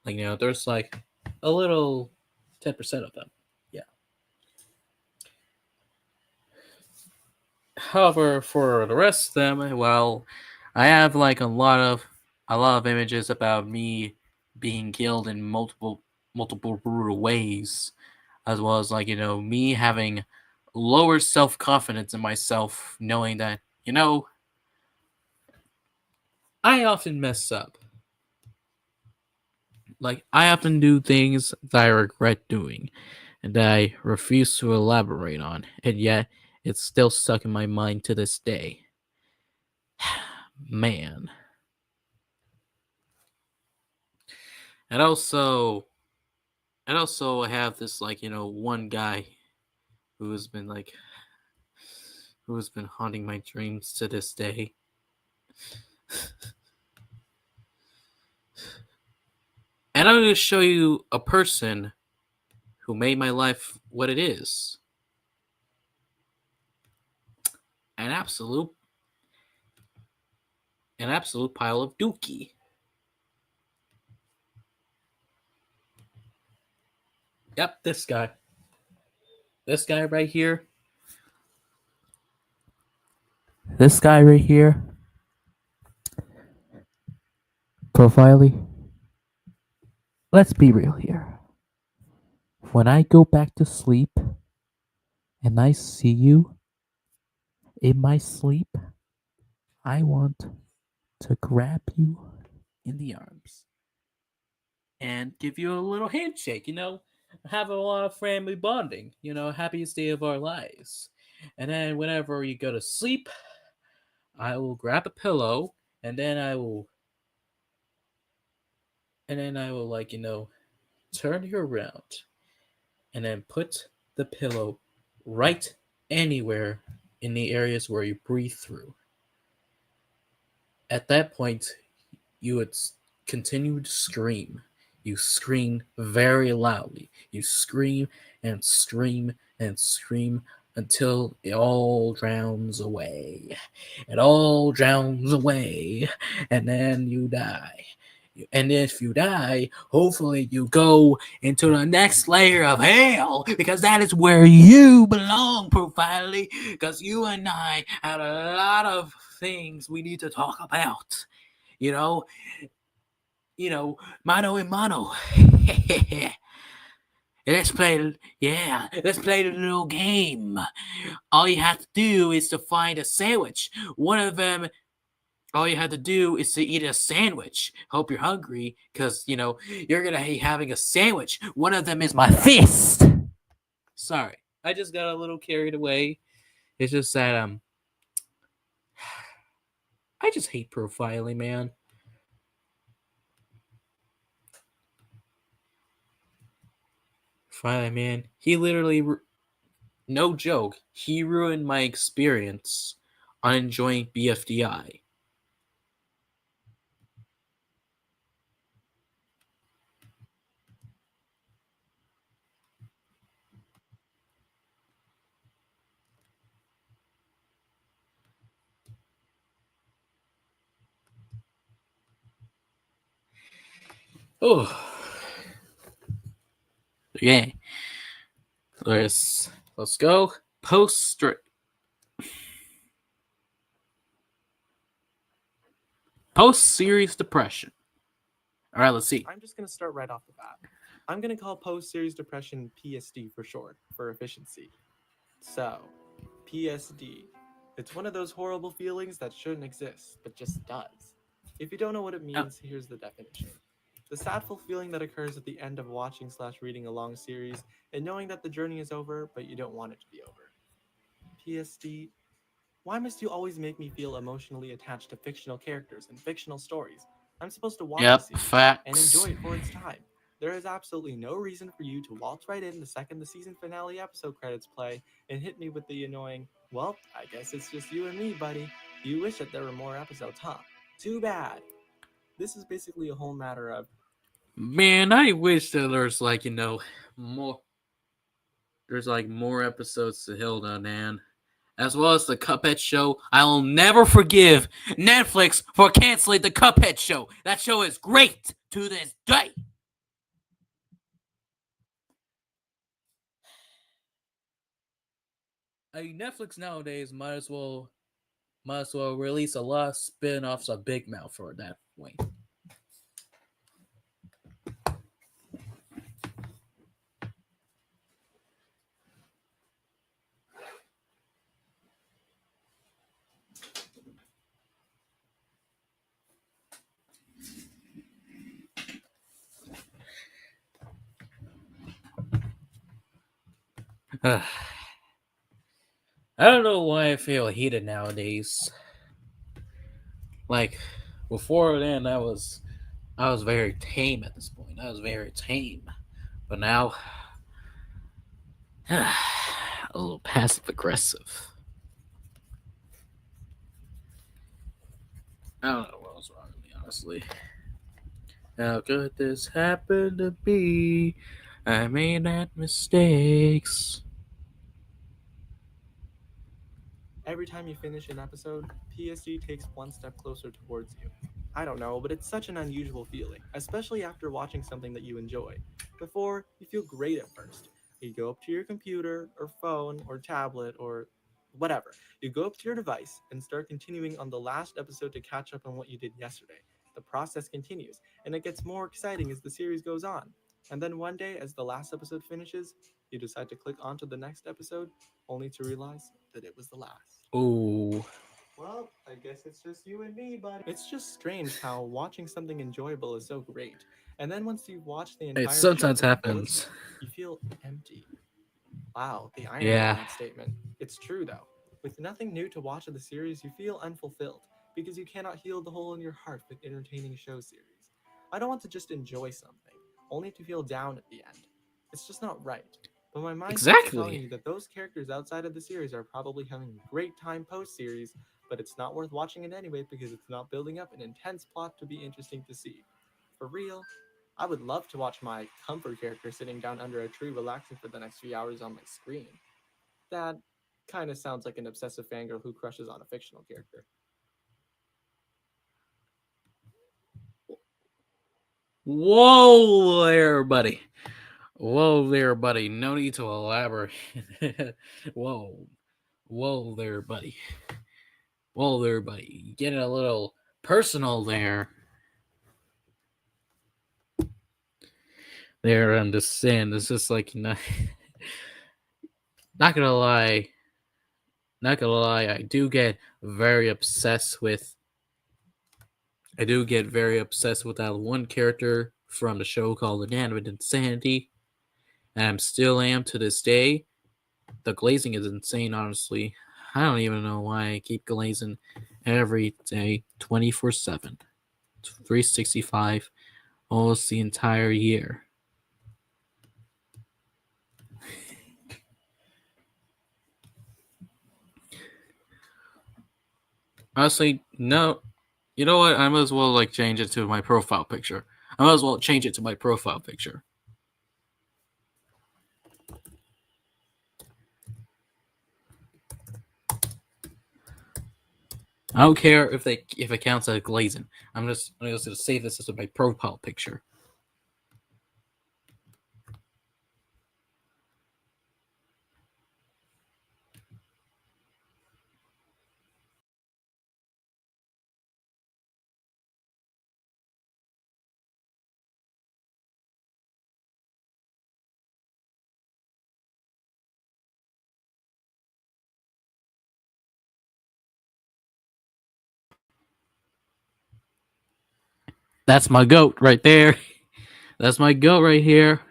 Speaker 1: There's a little 10% of them. Yeah. However, for the rest of them, well, I have a lot of images about me being killed in multiple brutal ways, as well as me having lower self-confidence in myself, knowing that I often mess up. I often do things that I regret doing and that I refuse to elaborate on, and yet it's still stuck in my mind to this day. Man. And also I have this one guy who has been haunting my dreams to this day. And I'm going to show you a person who made my life what it is. An absolute pile of dookie. Yep, this guy. This guy right here. This guy right here. Profiling. Let's be real here. When I go back to sleep and I see you in my sleep, I want to grab you in the arms and give you a little handshake, have a lot of family bonding, happiest day of our lives. And then whenever you go to sleep, I will grab a pillow and then I will turn you around and then put the pillow right anywhere in the areas where you breathe through. At that point, you would continue to scream. You scream very loudly. You scream and scream and scream until it all drowns away. It all drowns away, and then you die. And if you die, hopefully you go into the next layer of hell, because that is where you belong, Profiling. Because you and I had a lot of things we need to talk about. Mano a mano. Let's play the little game. All you have to do is to find a sandwich. One of them, all you have to do is to eat a sandwich. Hope you're hungry, because, you're going to be having a sandwich. One of them is my fist. Sorry, I just got a little carried away. It's just that, I just hate profiling, man. Profiling, man. He literally, no joke, he ruined my experience on enjoying BFDI. Oh. Okay. Let's go. Post series depression. All right, let's see.
Speaker 3: I'm just going to start right off the bat. I'm going to call post-series depression PSD for short, for efficiency. So,
Speaker 2: PSD. It's one of those horrible feelings that shouldn't exist, but just does. If you don't know what it means, here's the definition. The sadful feeling that occurs at the end of watching/reading a long series and knowing that the journey is over, but you don't want it to be over. PSD. Why must you always make me feel emotionally attached to fictional characters and fictional stories? I'm supposed to watch a
Speaker 1: Yep,
Speaker 2: series and
Speaker 1: facts.
Speaker 2: enjoy it for its time. There is absolutely no reason for you to waltz right in the second the season finale episode credits play and hit me with the annoying, well, I guess it's just you and me, buddy. You wish that there were more episodes, huh? Too bad. This is basically a whole matter of,
Speaker 1: Man, I wish that there's more. There's more episodes to Hilda, man. As well as the Cuphead show. I'll never forgive Netflix for canceling the Cuphead show. That show is great to this day. Netflix nowadays might as well release a lot of spin-offs of Big Mouth for that way. I don't know why I feel heated nowadays. Like before then, I was very tame at this point. I was very tame, but now a little passive aggressive. I don't know what was wrong with me, honestly. How could this happen to me? I made that mistakes.
Speaker 2: every time you finish an episode, PSD takes one step closer towards you. I don't know, but it's such an unusual feeling, especially after watching something that you enjoy. Before, you feel great at first. You go up to your computer, or phone, or tablet, or whatever. You go up to your device and start continuing on the last episode to catch up on what you did yesterday. The process continues, and it gets more exciting as the series goes on. And then one day, as the last episode finishes, you decide to click onto the next episode, only to realize that it was the last.
Speaker 1: Ooh.
Speaker 3: Well, I guess it's just you and me, buddy.
Speaker 2: It's just strange how watching something enjoyable is so great, and then once you've watched the
Speaker 1: It
Speaker 2: entire show
Speaker 1: sometimes
Speaker 2: to the fullest,
Speaker 1: happens.
Speaker 2: you feel empty. Wow, the irony in
Speaker 1: Yeah.
Speaker 2: that statement. It's true though. With nothing new to watch of the series, you feel unfulfilled because you cannot heal the hole in your heart with entertaining show series. I don't want to just enjoy something, only to feel down at the end. It's just not right. But my mind keeps telling
Speaker 1: Exactly.
Speaker 2: me that those characters outside of the series are probably having a great time post series, but it's not worth watching it anyway because it's not building up an intense plot to be interesting to see. For real, I would love to watch my comfort character sitting down under a tree relaxing for the next few hours on my screen. That kind of sounds like an obsessive fangirl who crushes on a fictional character.
Speaker 1: Whoa there, buddy. Whoa there, buddy. No need to elaborate. Whoa. Whoa there, buddy. Whoa there, buddy. Getting a little personal there. There on the sand. It's just not gonna lie. Not gonna lie, I do get very obsessed with that one character from the show called Inanimate Insanity. And I still am to this day. The glazing is insane, honestly. I don't even know why I keep glazing every day, 24/7, 365, almost the entire year. Honestly, no. You know what? I might as well change it to my profile picture. I might as well change it to my profile picture. I don't care if it counts as glazing. I'm just gonna save this as my profile picture. That's my goat right there. That's my goat right here.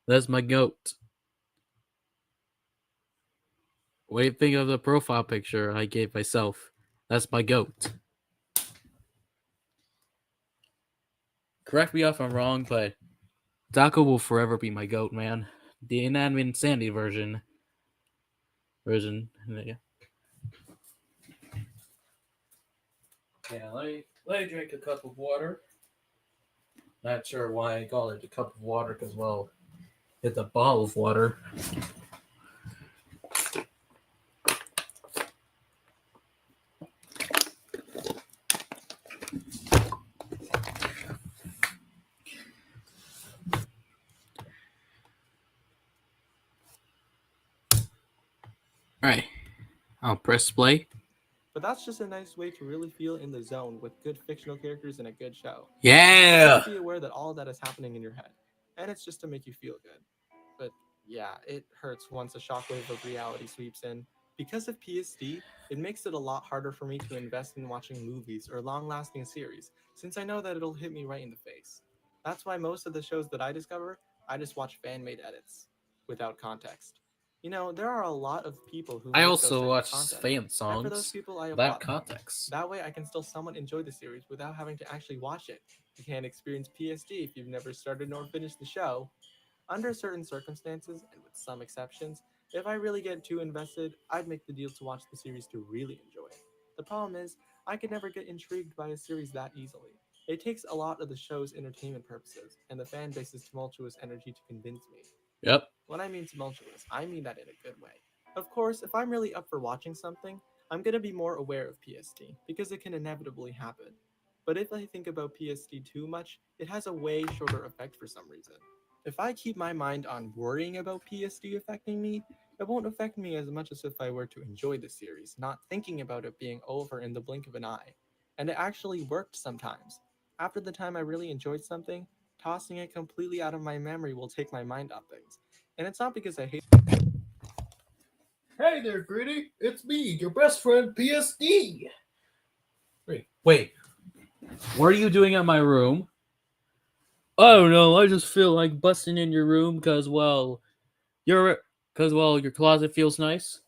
Speaker 1: That's my goat. What do you think of the profile picture I gave myself? That's my goat. Correct me if I'm wrong, but Daco will forever be my goat, man. The inanimate insanity version. Yeah. Yeah, let me drink a cup of water. Not sure why I call it a cup of water, because, well, it's a bottle of water. Alright, I'll press play.
Speaker 3: But that's just a nice way to really feel in the zone with good fictional characters in a good show.
Speaker 1: Yeah!
Speaker 3: Just be aware that all that is happening in your head, and it's just to make you feel good. But yeah, it hurts once a shockwave of reality sweeps in. Because of PSD, it makes it a lot harder for me to invest in watching movies or long-lasting series, since I know that it'll hit me right in the face. That's why most of the shows that I discover, I just watch fan-made edits, without context. You know, there are a lot of people who
Speaker 1: I
Speaker 3: make
Speaker 1: also
Speaker 3: those types
Speaker 1: watch
Speaker 3: of content,
Speaker 1: fan
Speaker 3: and for those
Speaker 1: songs
Speaker 3: people, I
Speaker 1: without
Speaker 3: applaud them.
Speaker 1: context.
Speaker 3: That way, I can still somewhat enjoy the series without having to actually watch it. You can't experience PSD if you've never started nor finished the show. Under certain circumstances, and with some exceptions, if I really get too invested, I'd make the deal to watch the series to really enjoy it. The problem is, I could never get intrigued by a series that easily. It takes a lot of the show's entertainment purposes and the fan base's tumultuous energy to convince me.
Speaker 1: Yep.
Speaker 3: When I mean tumultuous, I mean that in a good way. Of course, if I'm really up for watching something, I'm going to be more aware of PSD, because it can inevitably happen. But if I think about PSD too much, it has a way shorter effect for some reason. If I keep my mind on worrying about PSD affecting me, it won't affect me as much as if I were to enjoy the series, not thinking about it being over in the blink of an eye. And it actually worked sometimes. After the time I really enjoyed something, tossing it completely out of my memory will take my mind off things. And it's not because I hate.
Speaker 1: Hey there, Greenie. It's me, your best friend, PSD. Wait. What are you doing in my room? I don't know. I just feel like busting in your room because, well, your closet feels nice.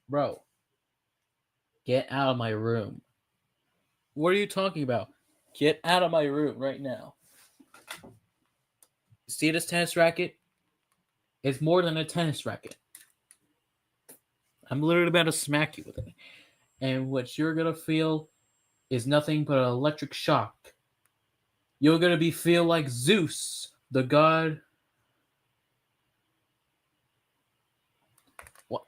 Speaker 1: Bro, get out of my room. What are you talking about? Get out of my room right now. See this tennis racket? It's more than a tennis racket. I'm literally about to smack you with it. And what you're gonna feel is nothing but an electric shock. You're gonna feel like Zeus, the god. What?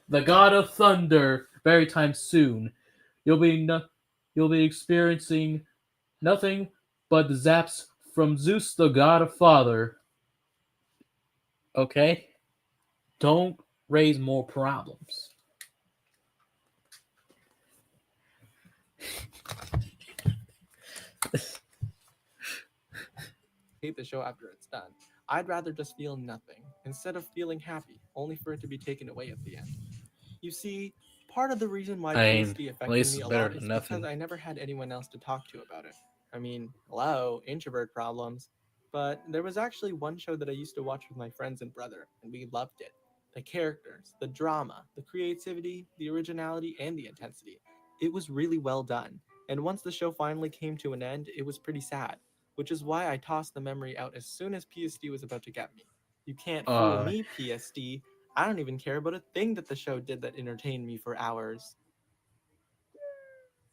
Speaker 1: The god of thunder. Very time soon. You'll be experiencing nothing but the zaps from Zeus, the god of father. Okay? Don't raise more problems.
Speaker 3: Hate the show after it's done. I'd rather just feel nothing, instead of feeling happy, only for it to be taken away at the end. You see, part of the reason why PSD affected me a lot is because I never had anyone else to talk to about it. I mean, hello, introvert problems. But there was actually one show that I used to watch with my friends and brother, and we loved it. The characters, the drama, the creativity, the originality, and the intensity. It was really well done. And once the show finally came to an end, it was pretty sad, which is why I tossed the memory out as soon as PSD was about to get me. You can't fool me, PSD. I don't even care about a thing that the show did that entertained me for hours.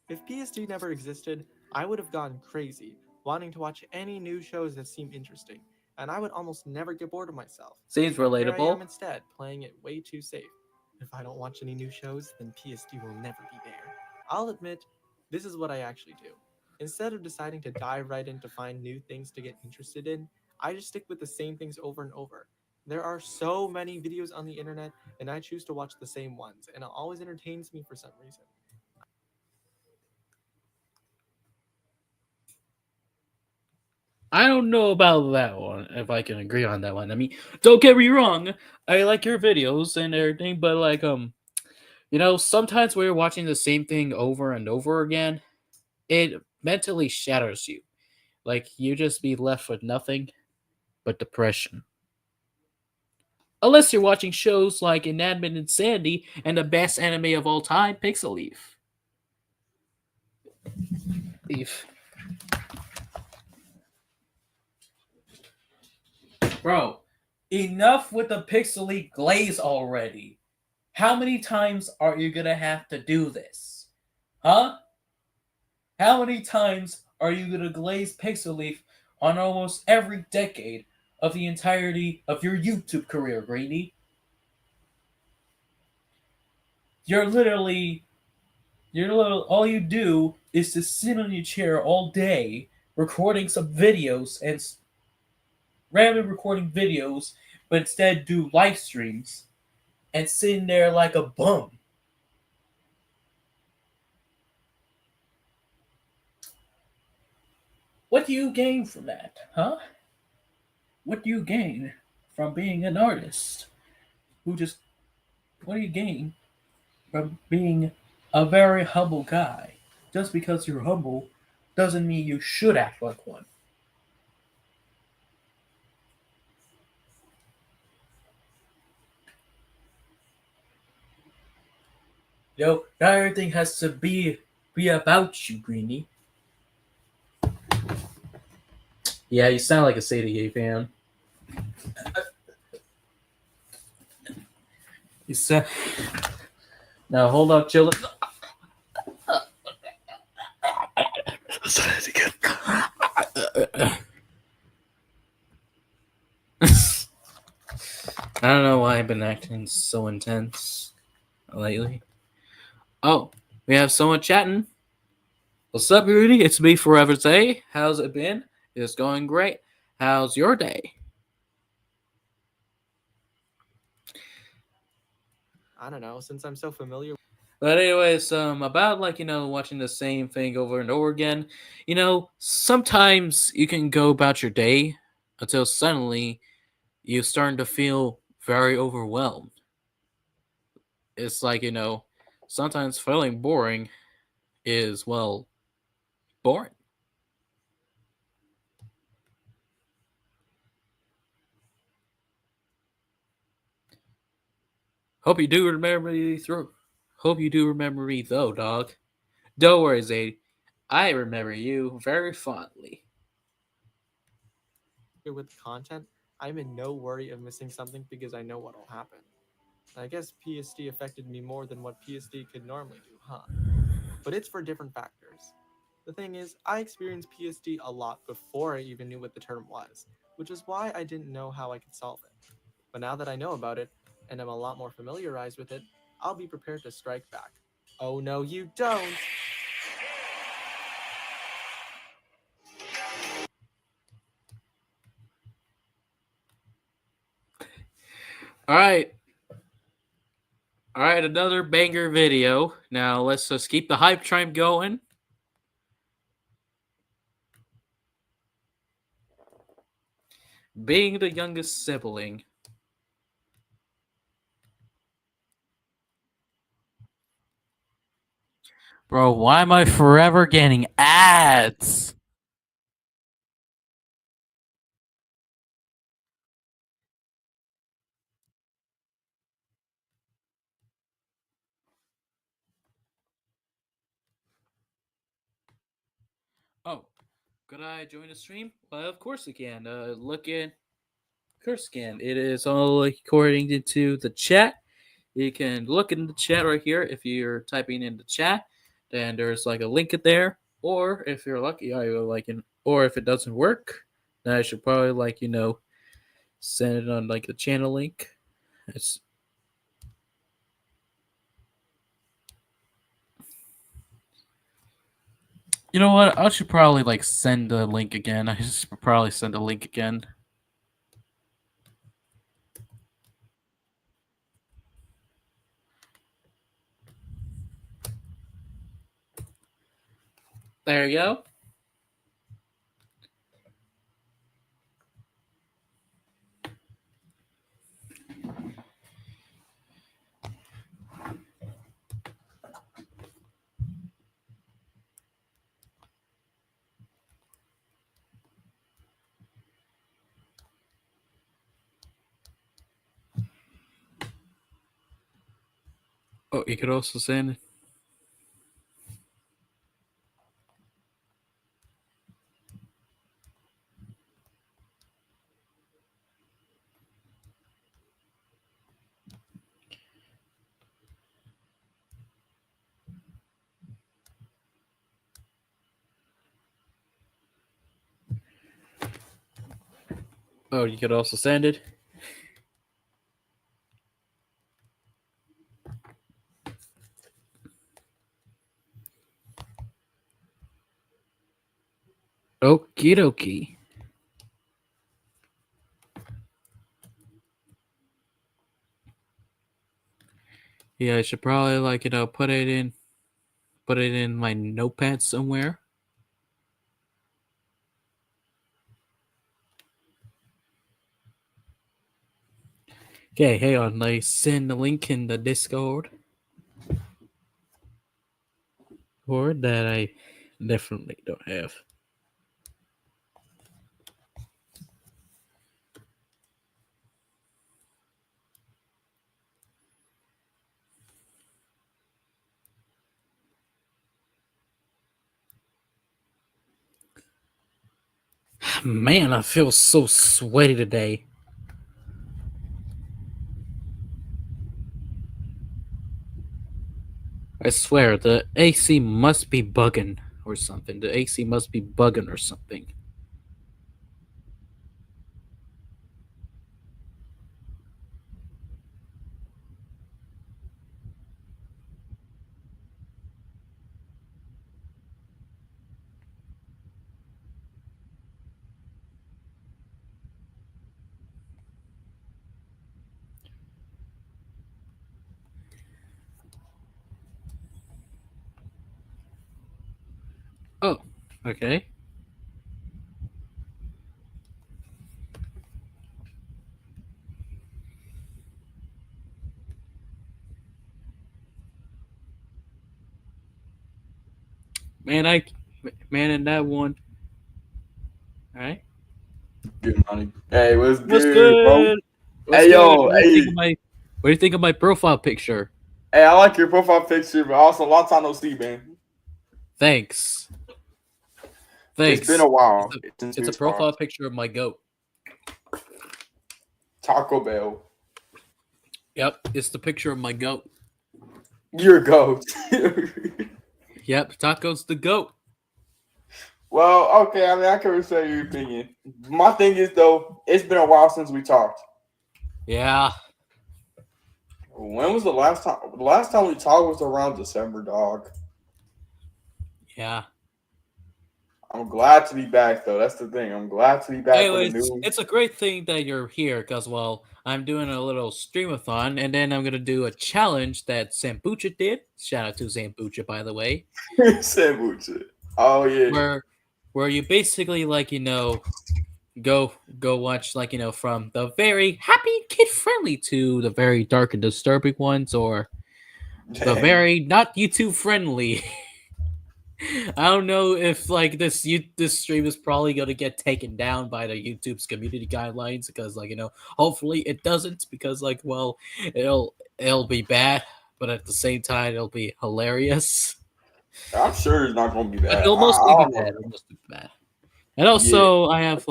Speaker 3: If PSD never existed, I would have gone crazy, wanting to watch any new shows that seem interesting, and I would almost never get bored of myself.
Speaker 1: Seems
Speaker 3: Here I am
Speaker 1: relatable.
Speaker 3: instead, playing it way too safe. If I don't watch any new shows, then PSD will never be there. I'll admit, this is what I actually do. Instead of deciding to dive right in to find new things to get interested in, I just stick with the same things over and over. There are so many videos on the internet, and I choose to watch the same ones, and it always entertains me for some reason.
Speaker 1: I don't know about that one, if I can agree on that one. I mean, don't get me wrong, I like your videos and everything, but sometimes we're watching the same thing over and over again. it mentally shatters you. Like you just be left with nothing but depression. Unless you're watching shows like Inanimate Insanity and the best anime of all time, Pixel Leaf. Leaf. Bro, enough with the Pixel Leaf glaze already. How many times are you gonna have to do this? Huh? How many times are you gonna glaze Pixel Leaf on almost every decade of the entirety of your YouTube career, Greenie? You're literally all you do is to sit on your chair all day recording some videos and randomly recording videos, but instead do live streams and sitting there like a bum. What do you gain from that, huh? What do you gain from being an artist who just what do you gain from being a very humble guy? Just because you're humble doesn't mean you should act like one. Not everything has to be about you, Greenie. Yeah, you sound like a Sadie fan. You sound. Now hold up, chill. I don't know why I've been acting so intense lately. Oh, we have someone chatting. What's up, Rudy? It's me, Forever Day. How's it been? It's going great. How's your day?
Speaker 3: I don't know, since I'm so familiar.
Speaker 1: But anyways, about watching the same thing over and over again. Sometimes you can go about your day until suddenly you're starting to feel very overwhelmed. It's like, sometimes feeling boring is, well, boring. Hope you do remember me through. Hope you do remember me though, dog. Don't worry, Zayd. I remember you very fondly.
Speaker 3: With content, I'm in no worry of missing something because I know what'll happen. I guess PSD affected me more than what PSD could normally do, huh? But it's for different factors. The thing is, I experienced PSD a lot before I even knew what the term was, which is why I didn't know how I could solve it. But now that I know about it, and I'm a lot more familiarized with it, I'll be prepared to strike back. Oh no, you don't!
Speaker 1: All right. All right, another banger video. Now let's just keep the hype train going. Being the youngest sibling. Bro, why am I forever getting ads? Oh, could I join the stream? Well, of course you can. Look in. Of course you can. It is all according to the chat. You can look in the chat right here if you're typing in the chat. Then there's like a link in there. Or if you're lucky, I will or if it doesn't work, then I should probably send it on like the channel link. It's You know what? I should probably send the link again. I should probably send a link again. There you go. Oh, you could also send. Oh, you could also send it. Okie dokie. Yeah, I should probably put it in my notepad somewhere. Okay, hang on. I send the link in the Discord. Or that I definitely don't have. Man, I feel so sweaty today. I swear, the AC must be bugging or something. The AC must be bugging or something. Oh, okay. Man, man, in that one. All right.
Speaker 4: Good money. Hey, what's
Speaker 1: What's
Speaker 4: good, bro?
Speaker 1: good? What's
Speaker 4: Hey,
Speaker 1: good?
Speaker 4: yo,
Speaker 1: What do you think
Speaker 4: hey,
Speaker 1: of my What do you think of my profile picture?
Speaker 4: hey, I like your profile picture, but also a long time no see, man.
Speaker 1: Thanks.
Speaker 4: It's been
Speaker 1: Thanks.
Speaker 4: a
Speaker 1: It's
Speaker 4: while
Speaker 1: a
Speaker 4: since
Speaker 1: it's
Speaker 4: we
Speaker 1: a profile
Speaker 4: talked.
Speaker 1: picture of my goat.
Speaker 4: Taco Bell,
Speaker 1: Yep, it's the picture of my goat.
Speaker 4: your goat.
Speaker 1: Yep, Taco's the goat.
Speaker 4: Well, okay, I mean, I can respect your opinion. My thing is, though, it's been a while since we talked.
Speaker 1: Yeah.
Speaker 4: When was the last time? The last time we talked was around December, dog.
Speaker 1: Yeah.
Speaker 4: I'm glad to be back, though. That's the thing. I'm glad to be back with a
Speaker 1: Anyways,
Speaker 4: new.
Speaker 1: it's a great thing that you're here because, well, I'm doing a little stream-a-thon, and then I'm gonna do a challenge that Sambucha did. Shout out to Sambucha, by the way.
Speaker 4: sandwich. Oh yeah.
Speaker 1: Where, where you basically go watch from the very happy kid friendly to the very dark and disturbing ones, or the
Speaker 4: Dang.
Speaker 1: very not YouTube friendly. I don't know if this stream is probably gonna get taken down by the YouTube's community guidelines because hopefully it doesn't because it'll be bad, but at the same time it'll be hilarious.
Speaker 4: I'm sure it's not gonna be
Speaker 1: But
Speaker 4: bad.
Speaker 1: it'll
Speaker 4: I
Speaker 1: mostly be
Speaker 4: don't
Speaker 1: bad.
Speaker 4: know.
Speaker 1: It'll mostly be bad. And
Speaker 4: Yeah.
Speaker 1: also I have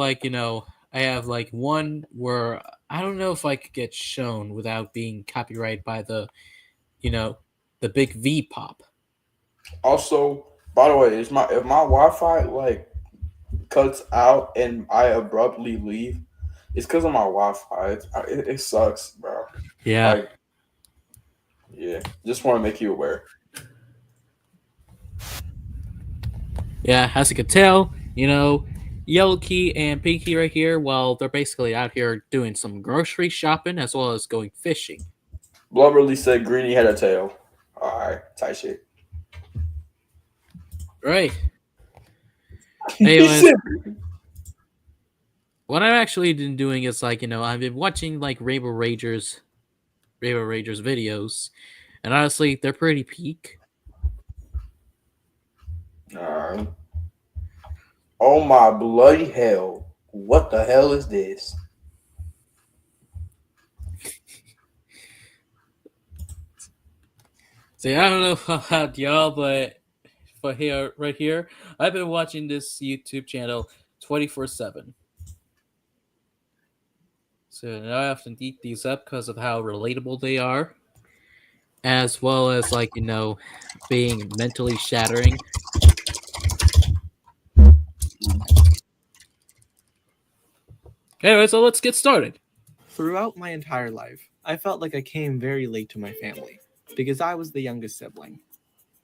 Speaker 1: one where I don't know if I could get shown without being copyrighted by you know the big V pop.
Speaker 4: Also, by the way, is my if my Wi-Fi like cuts out and I abruptly leave, it's because of my Wi-Fi. It sucks, bro.
Speaker 1: Yeah.
Speaker 4: Like, yeah, just want to make you aware.
Speaker 1: Yeah, as you can tell, Yellow Key and Pinky right here, well, they're basically out here doing some grocery shopping as well as going fishing.
Speaker 4: Blubberly said Greenie had a tail. All right, tight shit.
Speaker 1: Right.
Speaker 4: He
Speaker 1: Anyways,
Speaker 4: said,
Speaker 1: what I've actually been doing is I've been watching Rainbow Ragers videos, and honestly, they're pretty peak.
Speaker 4: all right. Oh my bloody hell! What the hell is this?
Speaker 1: See, I don't know about y'all, but for here, right here, I've been watching this YouTube channel 24/7. So now I have to eat these up because of how relatable they are, as well as being mentally shattering. Anyway, so let's get started.
Speaker 2: Throughout my entire life, I felt like I came very late to my family because I was the youngest sibling.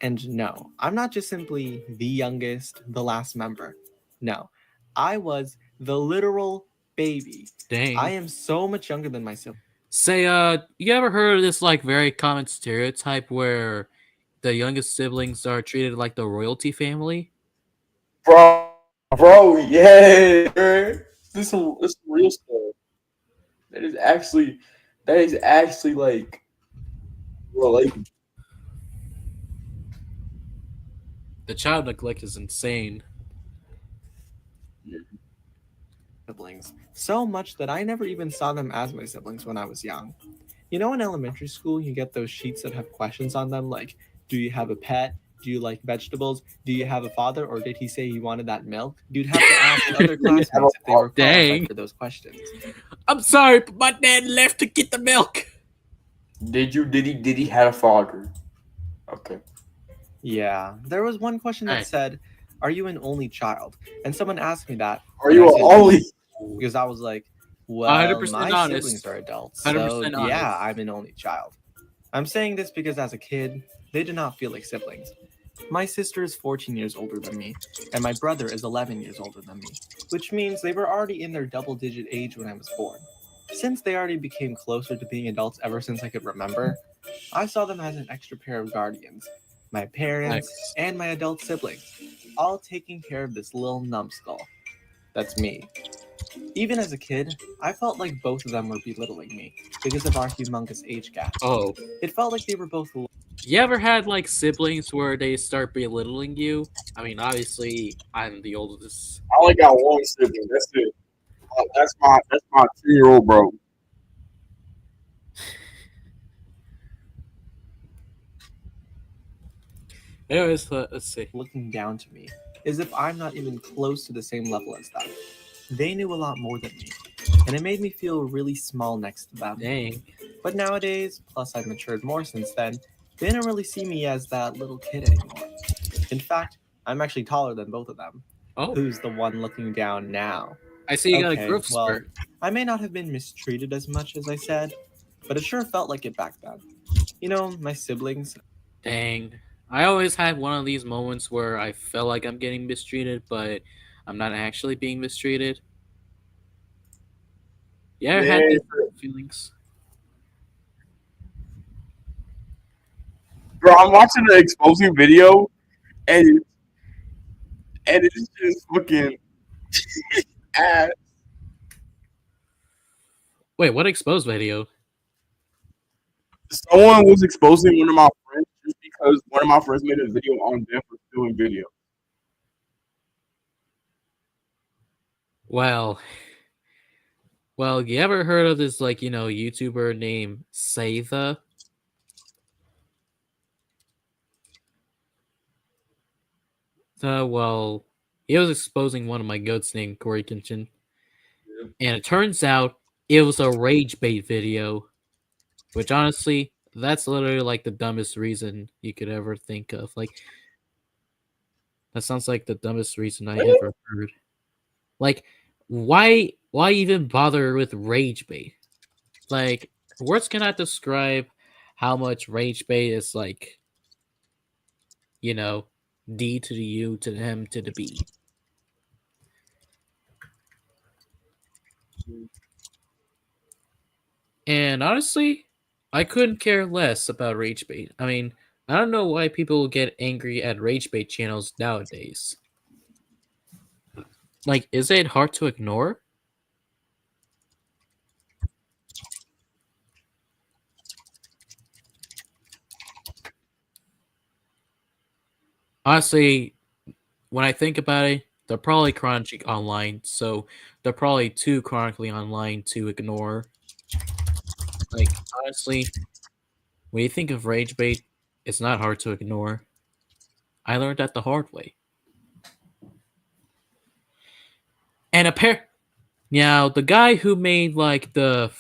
Speaker 2: And no, I'm not just simply the youngest, the last member. No, I was the literal baby.
Speaker 1: Dang.
Speaker 2: I am so much younger than my siblings.
Speaker 1: Say, you ever heard of this very common stereotype where the youngest siblings are treated like the royalty family?
Speaker 4: Bro, yeah. This is real stuff. That is actually like relatable.
Speaker 1: The child neglect is insane.
Speaker 2: So much that I never even saw them as my siblings when I was young. You know, in elementary school, you get those sheets that have questions on them like, do you have a pet? Do you like vegetables? Do you have a father? Or did he say he wanted that milk? You'd have to ask other classmates if they were
Speaker 1: Dang.
Speaker 2: qualified for those questions.
Speaker 1: I'm sorry, but my dad left to get the milk.
Speaker 4: Did he have a father? Okay.
Speaker 2: Yeah, there was one question that said, are you an only child? And someone asked me that.
Speaker 4: Are you an only?
Speaker 2: Because I was like, well,
Speaker 1: 100%
Speaker 2: my
Speaker 1: honest.
Speaker 2: siblings are adults,
Speaker 1: 100%
Speaker 2: so
Speaker 1: honest.
Speaker 2: yeah, I'm an only child. I'm saying this because as a kid, they did not feel like siblings. My sister is 14 years older than me, and my brother is 11 years older than me, which means they were already in their double-digit age when I was born. Since they already became closer to being adults ever since I could remember, I saw them as an extra pair of guardians. My parents and my adult siblings, all taking care of this little numbskull. That's me. Even as a kid, I felt like both of them were belittling me because of our humongous age gap.
Speaker 1: Oh.
Speaker 2: It felt like they were both.
Speaker 1: You ever had siblings where they start belittling you? I mean, obviously, I'm the oldest.
Speaker 4: I only got one sibling. That's it. That's my 2-year-old bro.
Speaker 1: Anyways, let's see.
Speaker 2: Looking down to me, as if I'm not even close to the same level as them. They knew a lot more than me, and it made me feel really small next to them.
Speaker 1: Dang.
Speaker 2: But nowadays, plus I've matured more since then, they don't really see me as that little kid anymore. In fact, I'm actually taller than both of them.
Speaker 1: Oh.
Speaker 2: Who's the one looking down now?
Speaker 1: I see you got a growth spurt.
Speaker 2: I may not have been mistreated as much as I said, but it sure felt like it back then. You know, my siblings.
Speaker 1: Dang. I always had one of these moments where I feel like I'm getting mistreated, but I'm not actually being mistreated. Yeah, I had these feelings.
Speaker 4: Bro, I'm watching the exposing video, and it's just fucking ass.
Speaker 1: Wait, what exposed video?
Speaker 4: Someone was exposing one of my friends just because one of my friends made a video on them for doing video.
Speaker 1: Well, you ever heard of this YouTuber named Saytha? Well, he was exposing one of my goats named Corey Kinchin. And it turns out it was a rage bait video. Which honestly, that's literally the dumbest reason you could ever think of. That sounds like the dumbest reason I ever heard. Why even bother with rage bait? Words cannot describe how much rage bait is D to the U to the M to the B. And honestly, I couldn't care less about rage bait. I mean, I don't know why people get angry at rage bait channels nowadays. Is it hard to ignore? Honestly, when I think about it, they're probably chronically online, so they're probably too chronically online to ignore. Honestly, when you think of rage bait, It's not hard to ignore. I learned that the hard way. And now the guy who made like the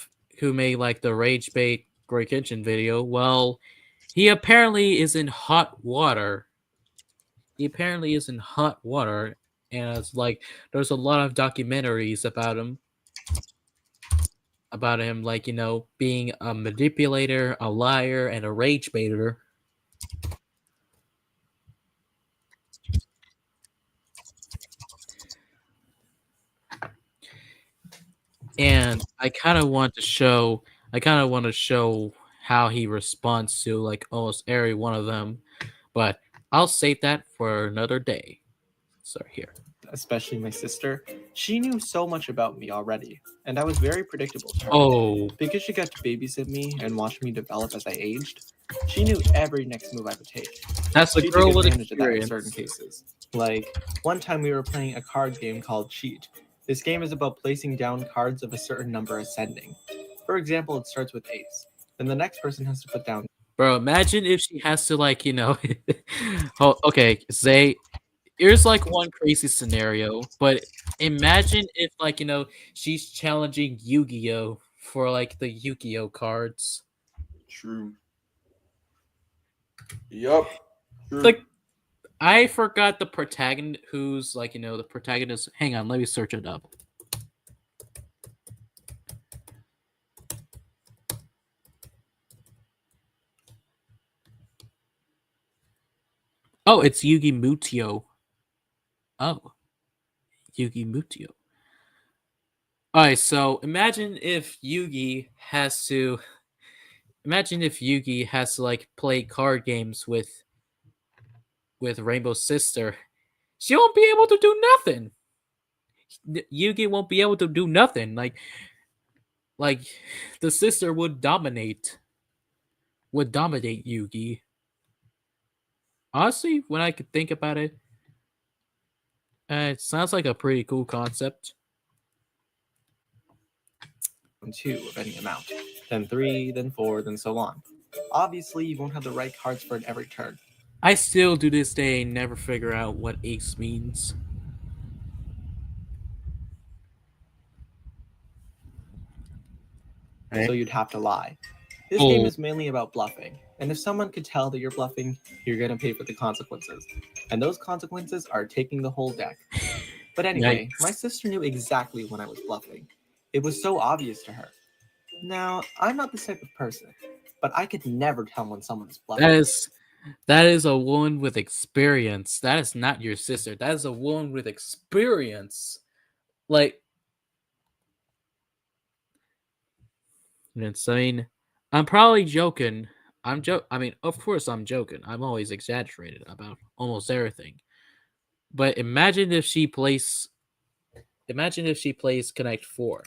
Speaker 1: rage bait Great Kitchen video, well, he apparently is in hot water. He apparently is in hot water, and it's like there's a lot of documentaries about him, like being a manipulator, a liar, and a rage baiter. And I kind of want to show how he responds to like almost every one of them, but I'll save that for another day. So here.
Speaker 2: Especially my sister, she knew so much about me already, and I was very predictable to her.
Speaker 1: Oh,
Speaker 2: Because she got to babysit me and watch me develop as I aged, she knew every next move I would take.
Speaker 1: that's a
Speaker 2: She
Speaker 1: girl
Speaker 2: took
Speaker 1: with
Speaker 2: advantage of that in
Speaker 1: experience.
Speaker 2: certain cases. Like, one time we were playing a card game called Cheat. This game is about placing down cards of a certain number ascending. For example, it starts with ace. Then the next person has to put down.
Speaker 1: Bro, imagine if she has to like oh, okay, say here's like one crazy scenario, but imagine if like she's challenging Yu-Gi-Oh for like the Yu-Gi-Oh cards.
Speaker 4: True. Yup. True.
Speaker 1: Like I forgot the protagonist who's like the protagonist. Hang on, let me search it up. Oh, it's Yugi Mutio. Oh, Yugi Mutio. Alright, so imagine if Yugi has to like play card games with Rainbow's sister. She won't be able to do nothing. Yugi won't be able to do nothing. Like the sister would dominate Yugi. Honestly, when I could think about it, it sounds like a pretty cool concept.
Speaker 2: 2 of any amount, then 3, then 4, then so on. Obviously, you won't have the right cards for it every turn.
Speaker 1: I still, to this day, never figure out what ace means.
Speaker 2: So you'd have to lie. This game is mainly about bluffing, and if someone could tell that you're bluffing, you're going to pay for the consequences. And those consequences are taking the whole deck. But anyway, my sister knew exactly when I was bluffing. It was so obvious to her. Now, I'm not this type of person, but I could never tell when someone is bluffing.
Speaker 1: That is a woman with experience. That is not your sister. That is a woman with experience. Like, I mean, I'm probably joking. I mean, of course I'm joking. I'm always exaggerated about almost everything. But imagine if she plays Connect 4.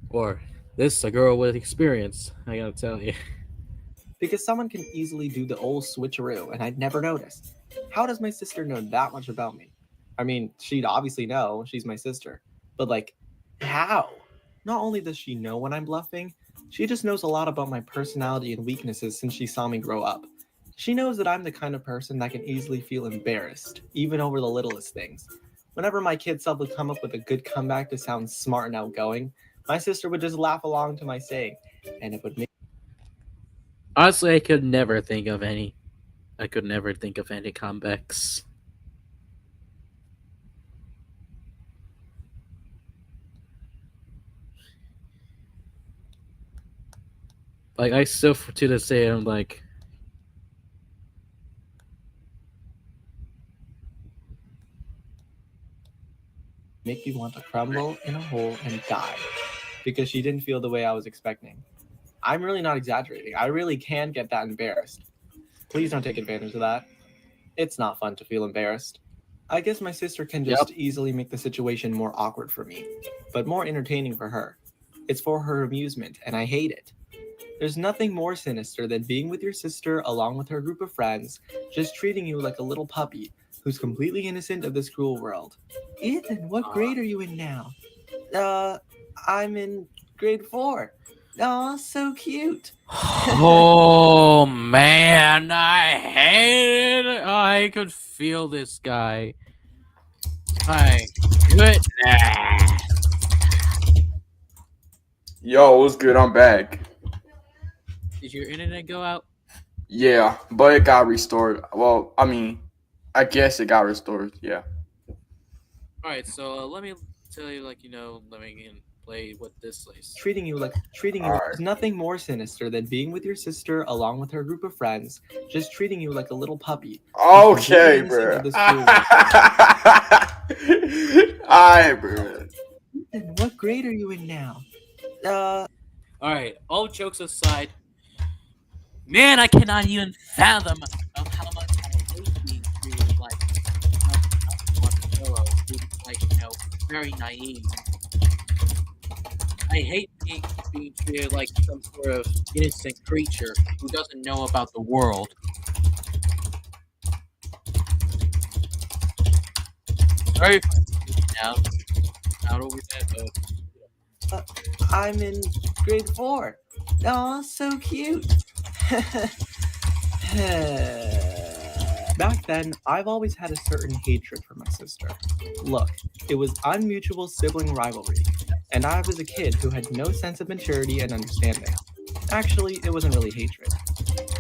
Speaker 1: Or this is a girl with experience, I gotta tell you.
Speaker 2: Because someone can easily do the old switcheroo, and I'd never noticed. How does my sister know that much about me? I mean, she'd obviously know, she's my sister. But like, how? Not only does she know when I'm bluffing, she just knows a lot about my personality and weaknesses since she saw me grow up. She knows that I'm the kind of person that can easily feel embarrassed, even over the littlest things. Whenever my kid self would come up with a good comeback to sound smart and outgoing, my sister would just laugh along to my saying, and it would make.
Speaker 1: Honestly, I could never think of any comebacks. Like, I still, to this day, I'm like,
Speaker 2: Make me want to crumble in a hole and die because she didn't feel the way I was expecting. I'm really not exaggerating. I really can get that embarrassed. Please don't take advantage of that. It's not fun to feel embarrassed. I guess my sister can just easily make the situation more awkward for me, but more entertaining for her. It's for her amusement, and I hate it. There's nothing more sinister than being with your sister along with her group of friends, just treating you like a little puppy who's completely innocent of this cruel world. Ethan, what grade are you in now? I'm in grade 4. Oh, so cute.
Speaker 1: Oh man, I hate it. I could feel this guy. My goodness.
Speaker 4: Yo, what's good? I'm back.
Speaker 1: Did your internet go out?
Speaker 4: Yeah, but it got restored. Well, I mean, I guess it got restored. Yeah.
Speaker 1: All right, so let me tell you, let me play what this is.
Speaker 2: Treating you
Speaker 4: Alright.
Speaker 2: is nothing more sinister than being with your sister along with her group of friends, just treating you like a little puppy.
Speaker 4: Okay,
Speaker 2: Completely innocent
Speaker 4: bro.
Speaker 2: of the school.
Speaker 4: Alright, bro.
Speaker 2: Ethan, what grade are you in now?
Speaker 1: All right, all jokes aside, man, I cannot even fathom of how much I hate being treated like very naive. I hate being treated like some sort of innocent creature who doesn't know about the world. Very funny now. Out over that.
Speaker 2: I'm in grade 4. Oh, so cute. Back then, I've always had a certain hatred for my sister. Look, it was unmutual sibling rivalry, and I was a kid who had no sense of maturity and understanding. Actually, it wasn't really hatred.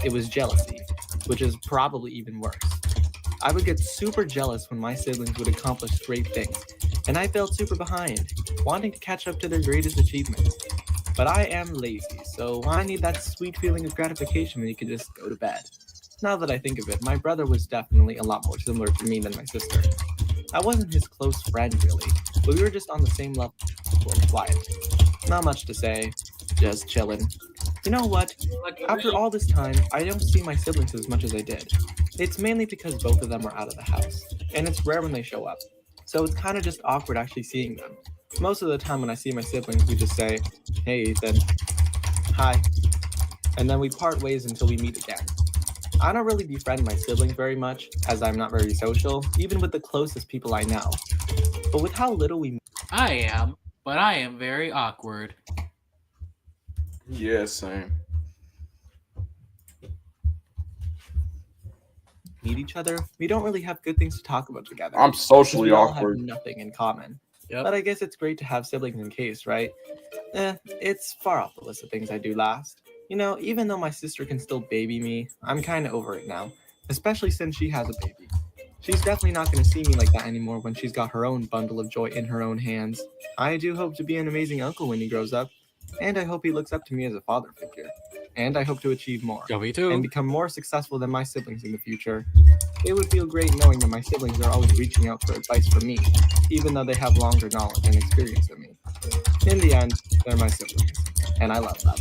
Speaker 2: It was jealousy, which is probably even worse. I would get super jealous when my siblings would accomplish great things, and I felt super behind, wanting to catch up to their greatest achievements. But I am lazy, so I need that sweet feeling of gratification when you can just go to bed. Now that I think of it, my brother was definitely a lot more similar to me than my sister. I wasn't his close friend, really, but we were just on the same level and quiet. Not much to say, just chillin'. You know what? After all this time, I don't see my siblings as much as I did. It's mainly because both of them are out of the house, and it's rare when they show up. So it's kind of just awkward actually seeing them. Most of the time when I see my siblings, we just say, "Hey, Ethan." "Hi." And then we part ways until we meet again. I don't really befriend my siblings very much, as I'm not very social, even with the closest people I know. But with how little we
Speaker 1: I am very awkward.
Speaker 4: Yeah, same.
Speaker 2: meet each other, we don't really have good things to talk about together.
Speaker 4: I'm
Speaker 2: 'cause
Speaker 4: socially
Speaker 2: we all have
Speaker 4: awkward.
Speaker 2: nothing in common.
Speaker 1: Yep.
Speaker 2: But I guess it's great to have siblings in case, right? It's far off the list of things I do last. You know, even though my sister can still baby me, I'm kind of over it now, especially since she has a baby. She's definitely not going to see me like that anymore when she's got her own bundle of joy in her own hands. I do hope to be an amazing uncle when he grows up, and I hope he looks up to me as a father figure. And I hope to achieve more
Speaker 1: Go me too.
Speaker 2: and become more successful than my siblings in the future. It would feel great knowing that my siblings are always reaching out for advice from me, even though they have longer knowledge and experience than me. In the end, they're my siblings, and I love them.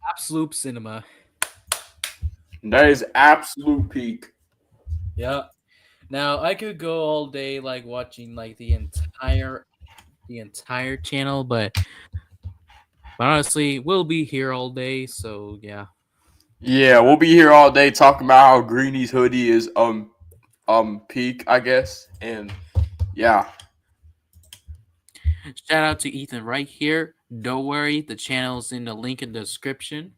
Speaker 1: Absolute cinema.
Speaker 4: That is absolute peak.
Speaker 1: Yeah. Now I could go all day like watching like the entire channel, but honestly, we'll be here all day, so yeah.
Speaker 4: Yeah, we'll be here all day talking about how Greenie's hoodie is peak, I guess. And yeah.
Speaker 1: Shout out to Ethan right here. Don't worry, the channel's in the link in the description.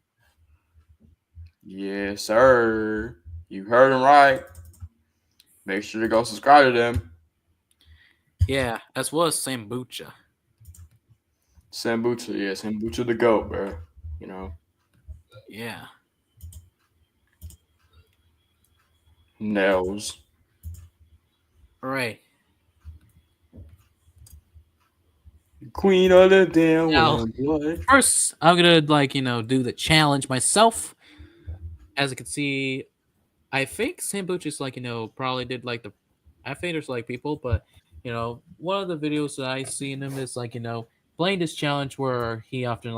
Speaker 4: Yes, sir. You heard him right. Make sure to go subscribe to them.
Speaker 1: Yeah, as well as Sambucha.
Speaker 4: Sambucha, yeah, Sambucha the GOAT, bro. You know.
Speaker 1: Yeah.
Speaker 4: Nails.
Speaker 1: All right.
Speaker 4: Queen of the damn
Speaker 1: Now,
Speaker 4: world. What?
Speaker 1: first, I'm gonna do the challenge myself. As you can see, I think Sambucha's probably did like the. I think there's like people, but one of the videos that I see in him is playing this challenge where he often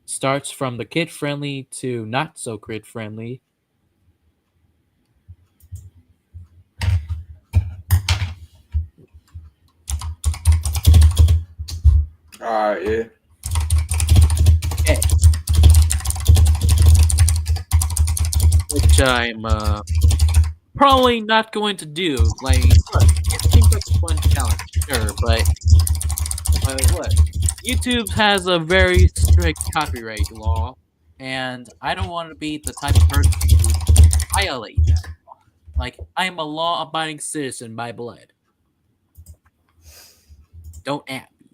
Speaker 1: starts from the kid friendly to not so kid friendly.
Speaker 4: Alright, yeah.
Speaker 1: Okay. Which I'm probably not going to do. Like, it seems like a fun challenge. sure, but what? YouTube has a very strict copyright law, and I don't want to be the type of person who violate that. Like, I am a law-abiding citizen by blood. Don't at me.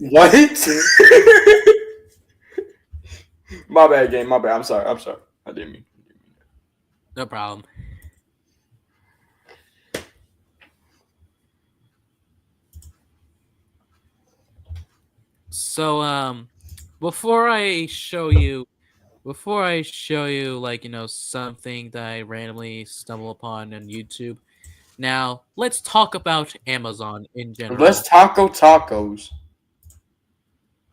Speaker 4: What? My bad, game. My bad. I'm sorry. I didn't mean.
Speaker 1: No problem. So, before I show you, like, something that I randomly stumble upon on YouTube, now let's talk about Amazon in general.
Speaker 4: Let's tacos.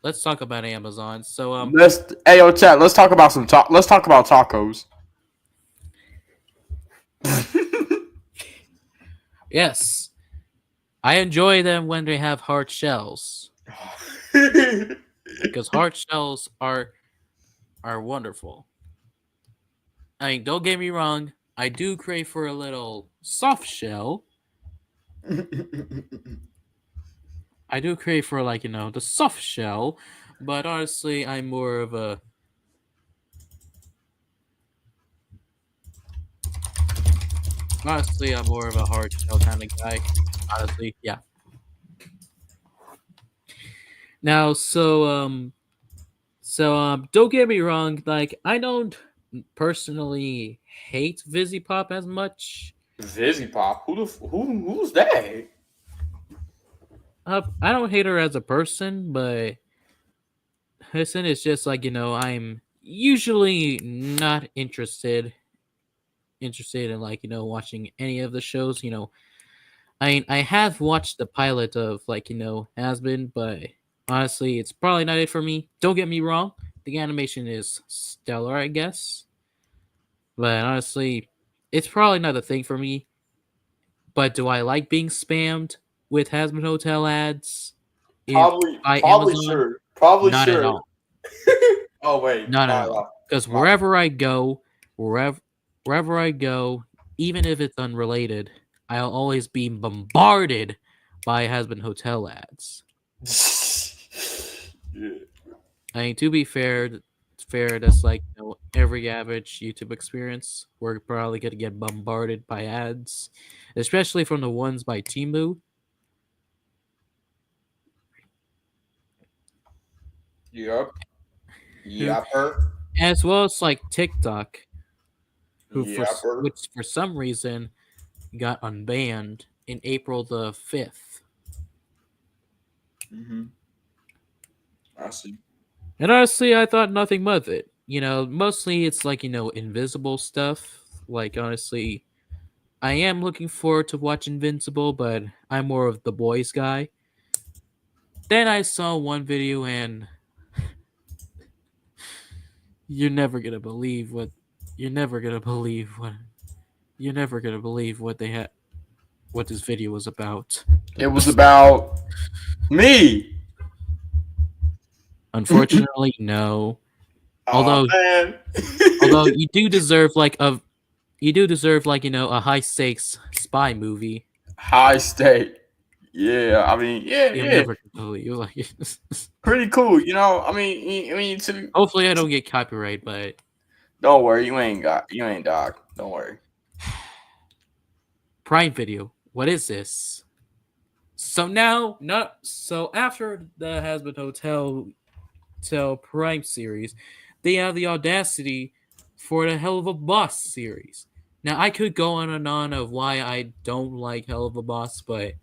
Speaker 1: Let's talk about Amazon. So,
Speaker 4: Hey yo, chat. Let's talk about let's talk about tacos.
Speaker 1: yes, I enjoy them when they have hard shells because hard shells are wonderful. I mean, don't get me wrong. I do crave for a little soft shell. I do crave for the soft shell, but honestly, I'm more of a hard shell kind of guy. Honestly, yeah. Now, don't get me wrong. Like, I don't personally hate Vizzy Pop as much.
Speaker 4: Vizzy Pop. Who's that?
Speaker 1: I don't hate her as a person, but listen, it's just I'm usually not interested in watching any of the shows. I have watched the pilot of Has Been, but honestly, it's probably not it for me. Don't get me wrong, the animation is stellar, I guess, but honestly, it's probably not the thing for me. But do I like being spammed with Has Been Hotel ads?
Speaker 4: Probably
Speaker 1: Amazon?
Speaker 4: sure. Probably
Speaker 1: not
Speaker 4: sure.
Speaker 1: at all.
Speaker 4: Oh wait,
Speaker 1: not at all. Because wherever I go, even if it's unrelated, I'll always be bombarded by Has Been Hotel ads.
Speaker 4: Yeah.
Speaker 1: I mean, to be fair, that's every average YouTube experience. We're probably gonna get bombarded by ads, especially from the ones by Temu.
Speaker 4: Yep. Yapper.
Speaker 1: As well as TikTok,
Speaker 4: Yapper.
Speaker 1: which for some reason got unbanned in April the 5th.
Speaker 4: Mm-hmm. I see.
Speaker 1: And honestly, I thought nothing of it. Mostly it's invisible stuff. Honestly, I am looking forward to watch Invincible, but I'm more of the boys guy. Then I saw one video and you're never gonna believe what they had what this video was about.
Speaker 4: It was about me.
Speaker 1: Unfortunately, no. Although you do deserve a high stakes spy movie.
Speaker 4: High stake. Yeah, I mean,
Speaker 1: You'll never believe
Speaker 4: pretty cool. I mean,
Speaker 1: hopefully I don't get copyright, but
Speaker 4: don't worry, you ain't dog. Don't worry.
Speaker 1: Prime Video. What is this? So after the Has Been Hotel Prime series, they have the audacity for the Hell of a Boss series. Now I could go on and on of why I don't like Hell of a Boss, but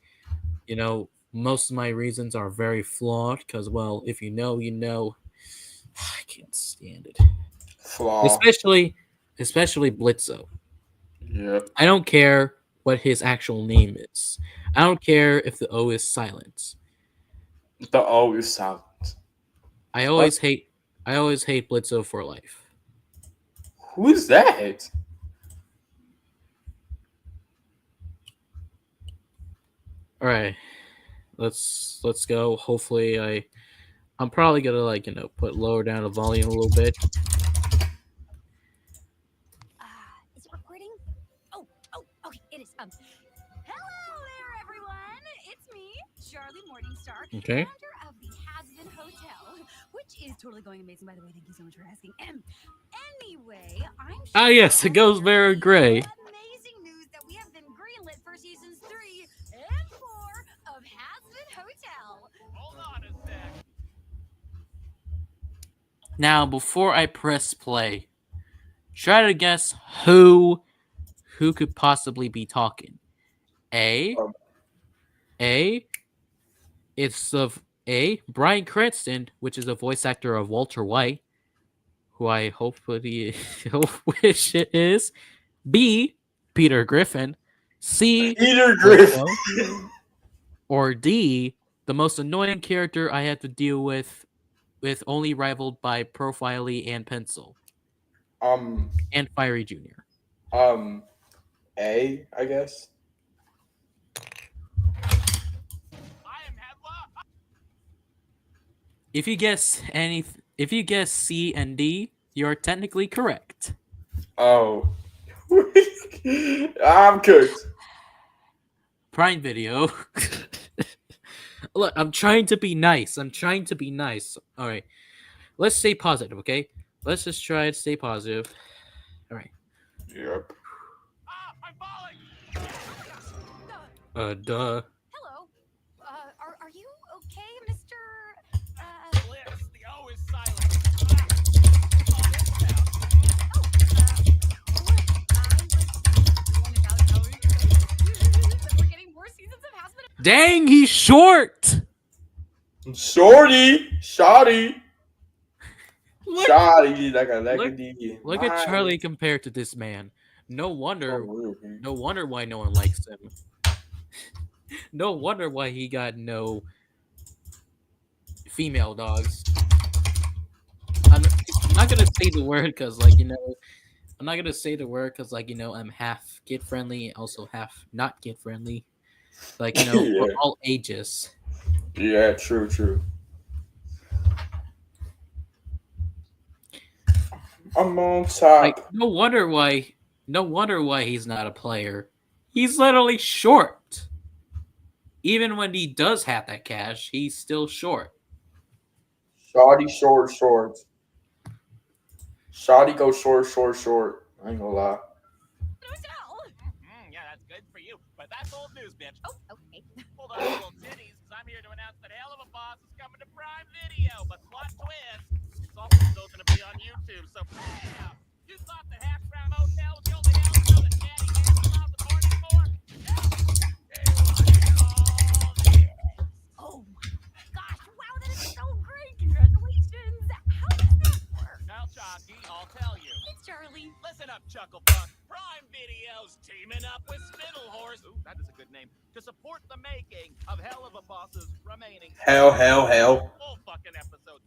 Speaker 1: most of my reasons are very flawed because, well, if you know, you know. I can't stand it.
Speaker 4: Flaw.
Speaker 1: Especially Blitzo.
Speaker 4: Yeah.
Speaker 1: I don't care what his actual name is. I don't care if the O is silent.
Speaker 4: The O is silent.
Speaker 1: I always hate Blitzo for life.
Speaker 4: Who's that?
Speaker 1: All right. Let's go. Hopefully I'm probably gonna put lower down the volume a little bit.
Speaker 5: Is it recording? Oh, okay, it is. Hello there, everyone. It's me, Charlie Morningstar,
Speaker 1: Okay.
Speaker 5: founder of the Has-Been Hotel, which is totally going amazing, by the way. Thank you so much for asking. Anyway, I'm
Speaker 1: Ah, yes, it goes very gray.
Speaker 5: amazing news that we have been greenlit for seasons 3 and 4 of Has-Been Hotel.
Speaker 6: Hold on a sec.
Speaker 1: Now, before I press play, try to guess who could possibly be talking. A.
Speaker 4: Um.
Speaker 1: It's of Bryan Cranston, which is the voice actor of Walter White, who I hopefully wish it is. B. Peter Griffin. C.
Speaker 4: Peter Griffin.
Speaker 1: Or D. The most annoying character I had to deal with only rivaled by Profiley and Pencil. And Fiery Jr.
Speaker 4: A, I guess.
Speaker 1: If you guess C and D, you're technically correct.
Speaker 4: Oh. I'm cooked.
Speaker 1: Prime Video. Look, I'm trying to be nice. All right. Let's stay positive, okay? Let's just try to stay positive. All right.
Speaker 4: Yep.
Speaker 6: I'm falling.
Speaker 1: Duh.
Speaker 5: Hello. Are you okay, Mr.
Speaker 6: Bliss, the O is silent.
Speaker 5: We're getting more seasons of Has-Been.
Speaker 1: Dang, he's short.
Speaker 4: Shorty. Shoddy.
Speaker 1: Look,
Speaker 4: Shoddy. Like a
Speaker 1: look at Charlie compared to this man. No wonder why no one likes him. No wonder why he got no female dogs. I'm not gonna say the word because, I'm not gonna say the word because, I'm half kid friendly, also half not kid friendly. For
Speaker 4: Yeah.
Speaker 1: all ages.
Speaker 4: Yeah, true. I'm on top.
Speaker 1: No wonder why he's not a player. He's literally short. Even when he does have that cash, he's still short.
Speaker 4: Shoddy short. Shoddy go short. I ain't gonna lie.
Speaker 6: Yeah, that's good for you. But that's old news, bitch.
Speaker 5: Oh, okay.
Speaker 6: Hold on, little titties, because I'm here to announce that Hell of a Boss is coming to Prime Video. But plot twist, it's also still going to be on YouTube. So, bam! You thought the Hash Brown Hotel was the only hell show that Daddy has allowed the party for?
Speaker 5: Oh my gosh! Wow, that is so great! Congratulations! How does that work?
Speaker 6: Now, Chalky, I'll tell you.
Speaker 5: It's Charlie.
Speaker 6: Listen up, Chucklefuck. Prime Video's teaming up with Spittle Horse. Ooh, that is a good name. To support the making of Hell of a Boss's remaining
Speaker 4: Hell.
Speaker 6: full fucking episode.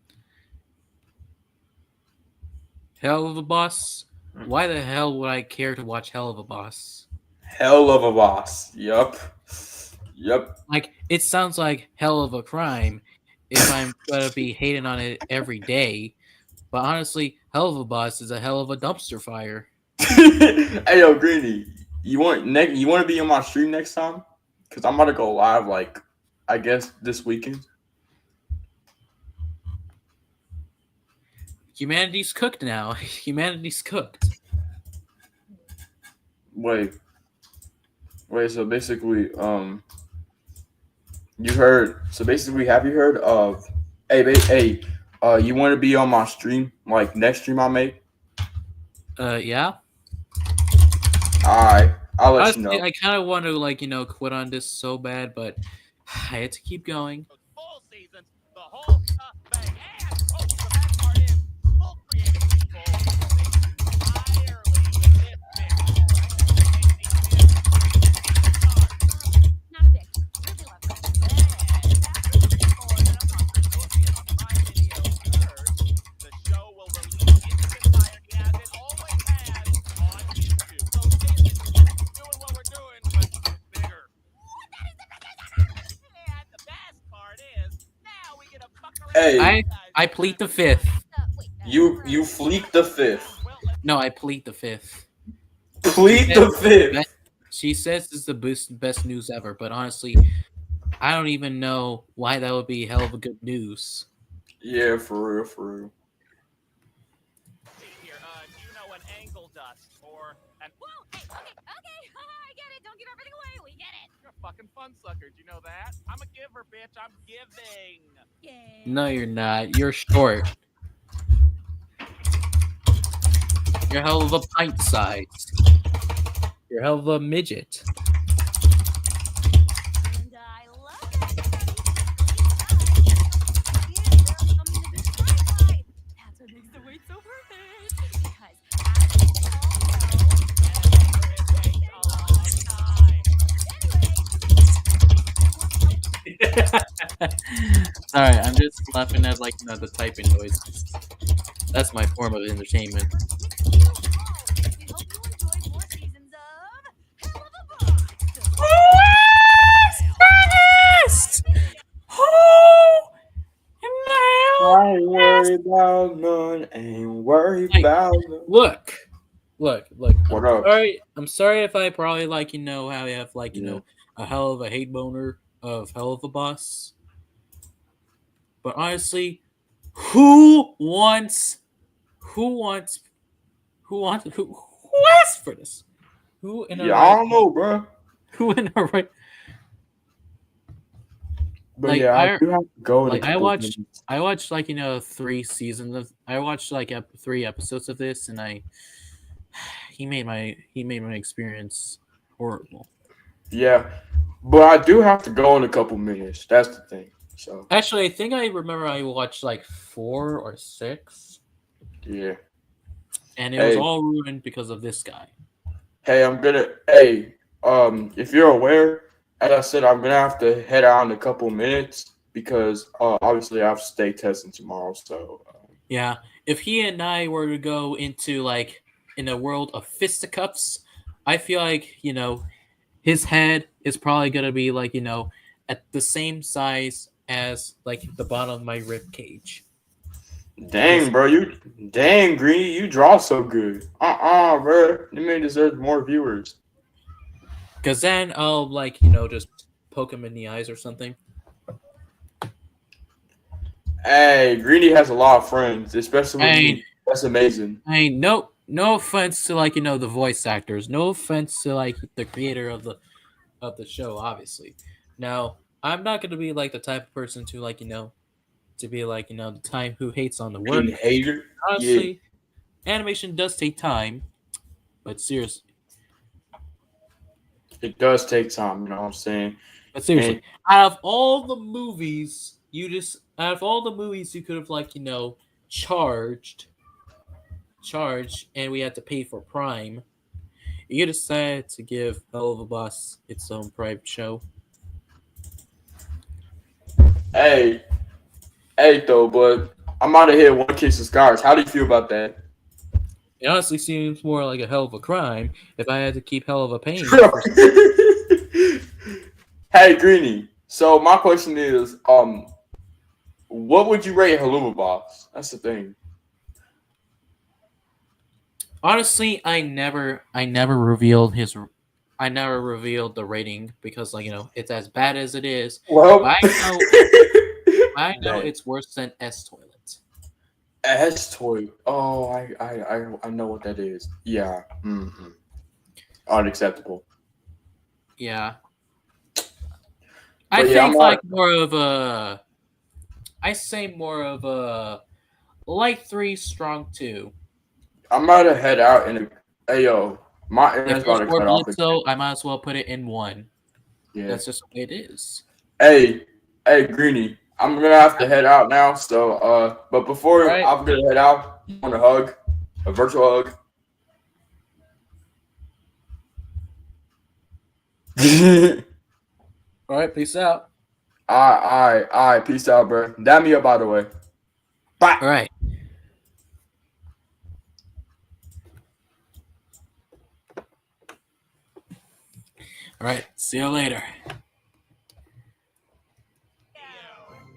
Speaker 1: Hell of a Boss? Why the hell would I care to watch Hell of a Boss?
Speaker 4: Hell of a boss. Yup.
Speaker 1: It sounds like hell of a crime if I'm gonna be hating on it every day. But honestly, Hell of a Boss is a hell of a dumpster fire.
Speaker 4: Hey yo, Greenie, you want to be on my stream next time? Cause I'm about to go live, I guess this weekend.
Speaker 1: Humanity's cooked now. Humanity's cooked.
Speaker 4: Wait. So basically, you heard. So basically, have you heard of? Hey, you want to be on my stream, next stream I make?
Speaker 1: Yeah.
Speaker 4: Alright, I'll let
Speaker 1: Honestly,
Speaker 4: you know.
Speaker 1: I kind of want to, quit on this so bad, but I had to keep going.
Speaker 6: Full seasons, the whole thing. And, the best part is, full creative people entirely with
Speaker 5: Not a bit. Really love it.
Speaker 6: The show will release its entirety as it always has on YouTube. So doing what we're doing, but bigger. And the best part is, now we get a fuck around.
Speaker 4: Hey,
Speaker 1: I plead the fifth.
Speaker 4: you fleek the fifth.
Speaker 1: No, I plead the fifth.
Speaker 4: Plead the fifth.
Speaker 1: She says it's the best news ever, but honestly, I don't even know why that would be hell of a good news.
Speaker 4: Yeah, for real, for real.
Speaker 6: See here, do you know an angle dust or an?
Speaker 5: Whoa! Hey, okay, I get it. Don't give everything away. We get it.
Speaker 6: You're a fucking fun sucker. Do you know that? I'm a giver, bitch. I'm giving.
Speaker 5: Yeah.
Speaker 1: No, you're not. You're short. You're hell of a pint size. You're hell of a midget.
Speaker 5: And I love that you know there's something to be surprised by. That's what makes the wait so worth it. Because as we all know,
Speaker 6: It takes a long time.
Speaker 1: Sorry, I'm just laughing at like the typing noise. That's my form of entertainment.
Speaker 5: with you all, we hope you enjoy more seasons of Hell of a Boss.
Speaker 4: I ain't worried about none. Ain't worried
Speaker 1: Like,
Speaker 4: about none.
Speaker 1: Look.
Speaker 4: What up?
Speaker 1: I'm sorry if I probably like how I have
Speaker 4: Yeah.
Speaker 1: a hell of a hate boner of Hell of a Boss. But honestly, who asked for this? Who in
Speaker 4: Yeah, I don't know, bro.
Speaker 1: Who in a right?
Speaker 4: But
Speaker 1: Like,
Speaker 4: yeah, I do have to go in a
Speaker 1: Like
Speaker 4: couple
Speaker 1: I
Speaker 4: minutes.
Speaker 1: watched 3 seasons of. I watched 3 episodes of this, and he made my experience horrible.
Speaker 4: Yeah, but I do have to go in a couple minutes. That's the thing. So
Speaker 1: Actually, I think I remember I watched 4 or 6,
Speaker 4: yeah.
Speaker 1: and it was
Speaker 4: Hey,
Speaker 1: all ruined because of this guy.
Speaker 4: I'm gonna. Hey, if you're aware, as I said, I'm gonna have to head out in a couple minutes because obviously I have state testing tomorrow. So
Speaker 1: Yeah, if he and I were to go into in a world of fisticuffs, I feel like his head is probably gonna be at the same size as the bottom of my rib cage.
Speaker 4: dang, bro, dang, Greenie, you draw so good. Bro, you may deserve more viewers.
Speaker 1: Because then I'll just poke him in the eyes or something.
Speaker 4: Hey, Greenie has a lot of friends, especially with
Speaker 1: I
Speaker 4: me. That's amazing.
Speaker 1: no offense to the voice actors, no offense to the creator of the show, obviously. Now I'm not gonna be the type of person to to be the time who hates on the work.
Speaker 4: Being hater, yeah,
Speaker 1: Honestly, animation does take time, but seriously,
Speaker 4: it does take time. You know what I'm saying? And
Speaker 1: out of all the movies you could have charged and we had to pay for Prime, you decided to give Hell of a Boss its own private show.
Speaker 4: hey, though, but I'm out of here. One Kiss of Scars. How do you feel about that?
Speaker 1: It honestly seems more like a hell of a crime if I had to keep Hell of a Pain.
Speaker 4: Hey, Greenie. So my question is, what would you rate Haluma Boss? That's the thing.
Speaker 1: Honestly, I never revealed the rating because it's as bad as it is.
Speaker 4: Well,
Speaker 1: But I know
Speaker 4: dang.
Speaker 1: it's worse than S Toilet.
Speaker 4: S toy. Oh, I know what that is. Yeah. Unacceptable.
Speaker 1: Yeah.
Speaker 4: But
Speaker 1: I
Speaker 4: yeah, I'm
Speaker 1: think
Speaker 4: not.
Speaker 1: more of a I say more of a light 3, strong 2.
Speaker 4: I'm about to head out in a. Hey yo, my internet's
Speaker 1: If there's
Speaker 4: about to
Speaker 1: more
Speaker 4: cut off again.
Speaker 1: Blitzo, I might as well put it in 1.
Speaker 4: Yeah.
Speaker 1: That's just the way it is.
Speaker 4: Hey, Greenie. I'm gonna have to head out now. So, but before
Speaker 1: All right.
Speaker 4: I'm gonna head out, I want a hug, a virtual hug.
Speaker 1: All right, peace out.
Speaker 4: All right. Peace out, bro. Dab me up, by the way. Bye.
Speaker 1: All right. All right. See you later.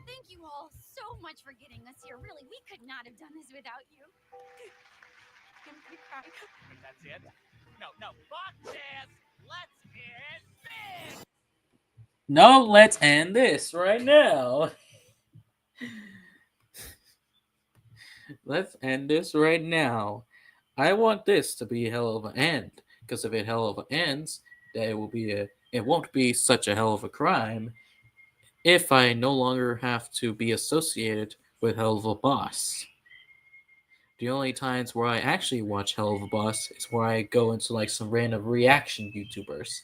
Speaker 5: Thank you all so much for getting us here. Really, we could not have done this without you. I'm gonna cry.
Speaker 6: That's it? No, fuck this! Let's get big!
Speaker 1: No, let's end this right now. Let's end this right now. I want this to be a hell of an end, because if it hell of an ends, then it won't be such a hell of a crime if I no longer have to be associated with Hell of a Boss. The only times where I actually watch Hell of a Boss is where I go into like some random reaction YouTubers,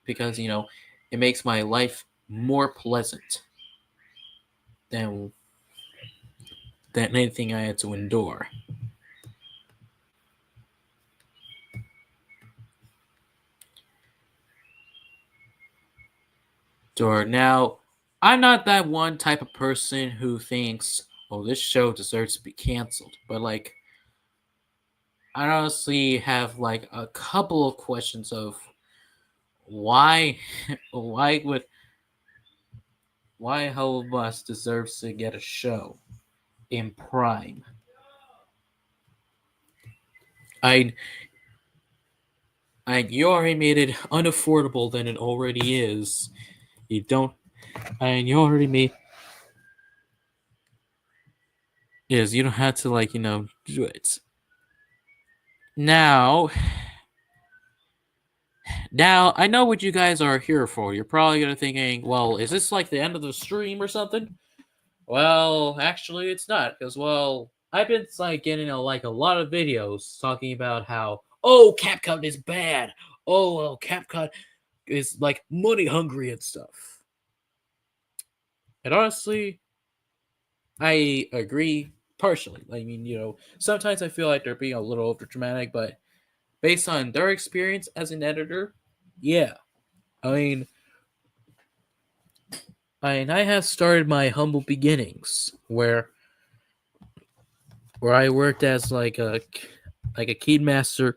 Speaker 1: because it makes my life more pleasant than anything I had to endure. Now, I'm not that one type of person who thinks, "Oh, this show deserves to be canceled," but like, I honestly have like a couple of questions of why, why would why Hell of a Boss deserves to get a show in Prime. I you already made it unaffordable than it already is. You don't. You already made is you don't have to do it. Now, I know what you guys are here for. You're probably gonna thinking, well, is this like the end of the stream or something? Well, actually, it's not, because I've been like getting a lot of videos talking about how Capcom is bad. Capcom is like money hungry and stuff. And honestly, I agree partially. I mean, sometimes I feel like they're being a little over dramatic, but based on their experience as an editor, yeah. I mean, I have started my humble beginnings where I worked as like a key master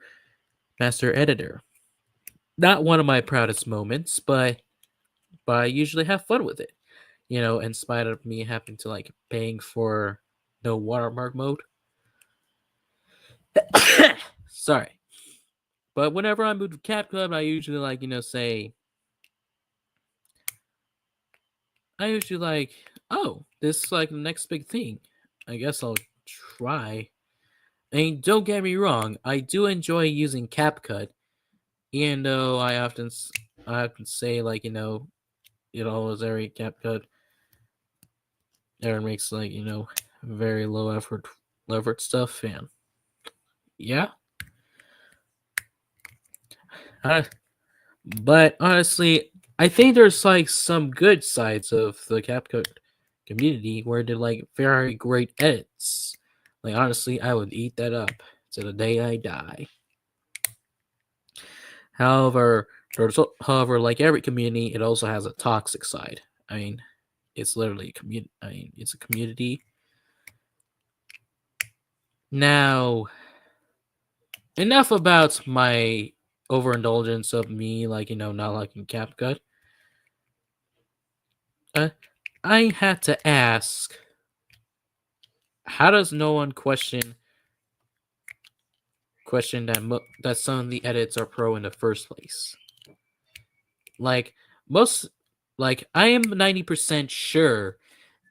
Speaker 1: editor. Not one of my proudest moments, but I usually have fun with it. In spite of me having to like paying for no watermark mode. Sorry. But whenever I move to Capcom, I usually say this is like the next big thing. I guess I'll try. I mean, don't get me wrong, I do enjoy using CapCut, even though I often say is very CapCut. Aaron makes very low effort stuff, and yeah. But honestly, I think there's like some good sides of the CapCut community where they're like very great edits. Like honestly, I would eat that up to the day I die. However, like every community, it also has a toxic side. I mean, it's literally a community. I mean, it's a community. Now, enough about my overindulgence of me, not liking CapCut. I had to ask, how does no one question that some of the edits are pro in the first place? Like most, I am 90% sure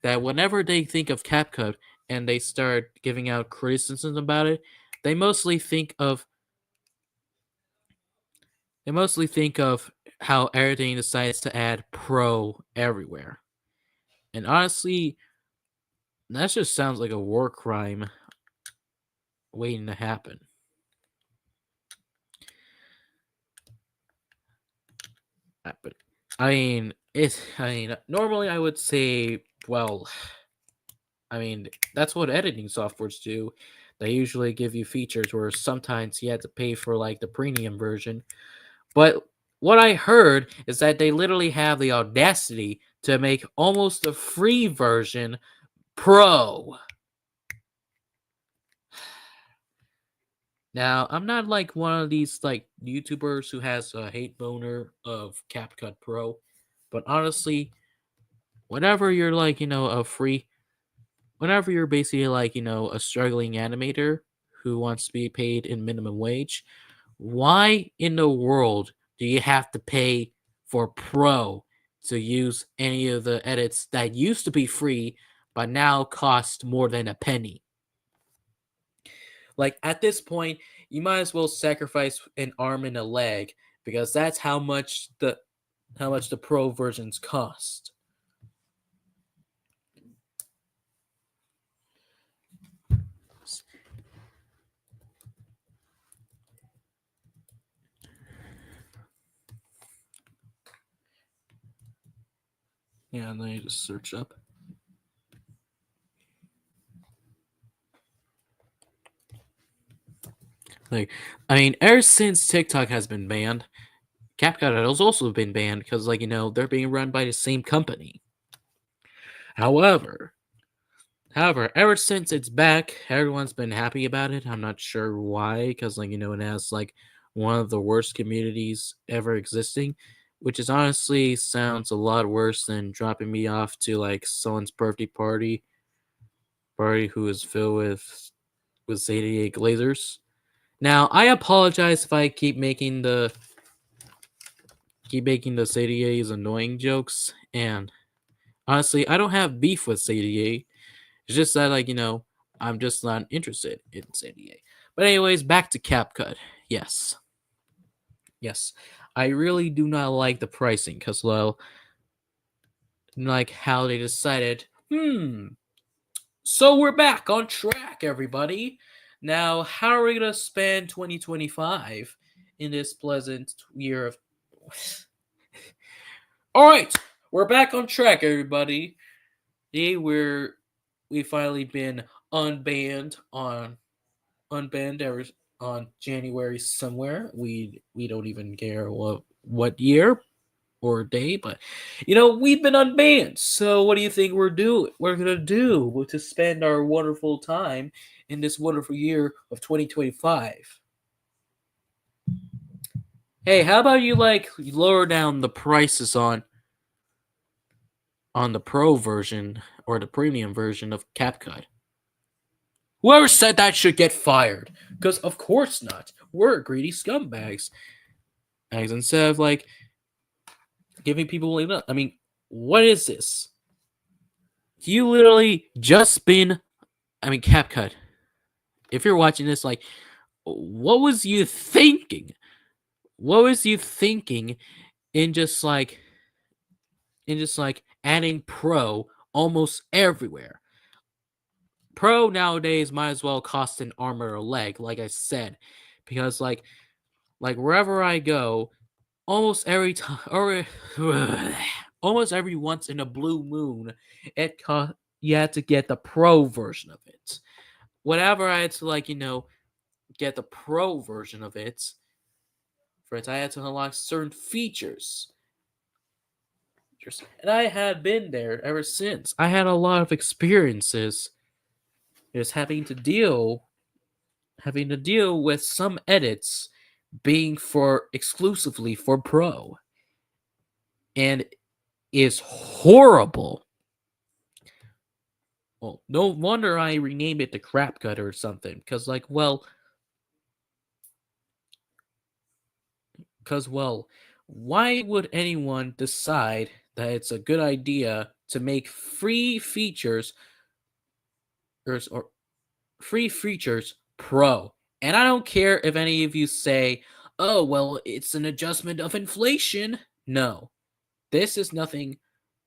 Speaker 1: that whenever they think of CapCut and they start giving out criticisms about it, they mostly think of how everything decides to add pro everywhere. And honestly, that just sounds like a war crime waiting to happen. But I mean, normally I would say, well, I mean, that's what editing softwares do. They usually give you features where sometimes you have to pay for like the premium version. But what I heard is that they literally have the audacity to make almost a free version pro. Now, I'm not like one of these like YouTubers who has a hate boner of CapCut Pro, but honestly, whenever you're whenever you're basically a struggling animator who wants to be paid in minimum wage, why in the world do you have to pay for Pro to use any of the edits that used to be free but now cost more than a penny. Like at this point, you might as well sacrifice an arm and a leg because that's how much the pro versions cost. Yeah, let me just search up. Like, I mean, ever since TikTok has been banned, CapCut has also been banned because, like, they're being run by the same company. However, ever since it's back, everyone's been happy about it. I'm not sure why, because, like, it has, like, one of the worst communities ever existing, which is honestly sounds a lot worse than dropping me off to, like, someone's birthday party who is filled with Zeta Glazers. Now, I apologize if I keep making the CDA's annoying jokes, and honestly, I don't have beef with CDA. It's just that, like, I'm just not interested in CDA. But anyways, back to CapCut. Yes, I really do not like the pricing, because, well, like how they decided, so we're back on track, everybody. Now, how are we going to spend 2025 in this pleasant year of... All right, we're back on track, everybody. We've finally been unbanned on January somewhere. We don't even care what year or day, but we've been unbanned. So what do you think we're gonna do to spend our wonderful time in this wonderful year of 2025? Hey, how about you lower down the prices on the pro version or the premium version of CapCut? Whoever said that should get fired, because of course not. We're greedy scumbags. And instead of giving people I mean, what is this? You literally just been, CapCut. If you're watching this, what was you thinking? What was you thinking in just adding pro almost everywhere? Pro nowadays might as well cost an arm or a leg, like I said, because like wherever I go, almost every time, or almost every once in a blue moon, you had to get the pro version of it. Whenever I had to get the pro version of it, I had to unlock certain features. And I had been there ever since. I had a lot of experiences just having to deal with some edits being exclusively for pro. And is horrible. Well, no wonder I renamed it to CapCut or something. Because, why would anyone decide that it's a good idea to make free features or free features pro? And I don't care if any of you say, oh, well, it's an adjustment of inflation. No. This is nothing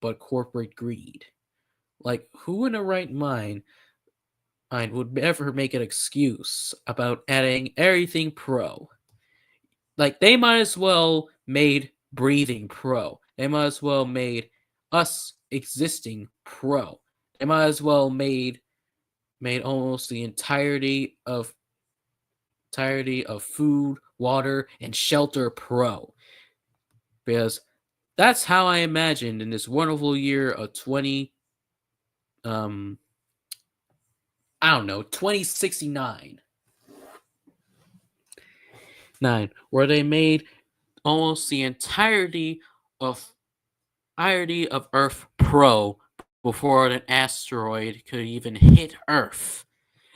Speaker 1: but corporate greed. Who in a right mind would ever make an excuse about adding everything pro? They might as well made breathing pro. They might as well made us existing pro. They might as well made almost the entirety of food, water, and shelter pro. Because that's how I imagined in this wonderful year of 2069. Where they made almost the entirety of Earth pro before an asteroid could even hit Earth.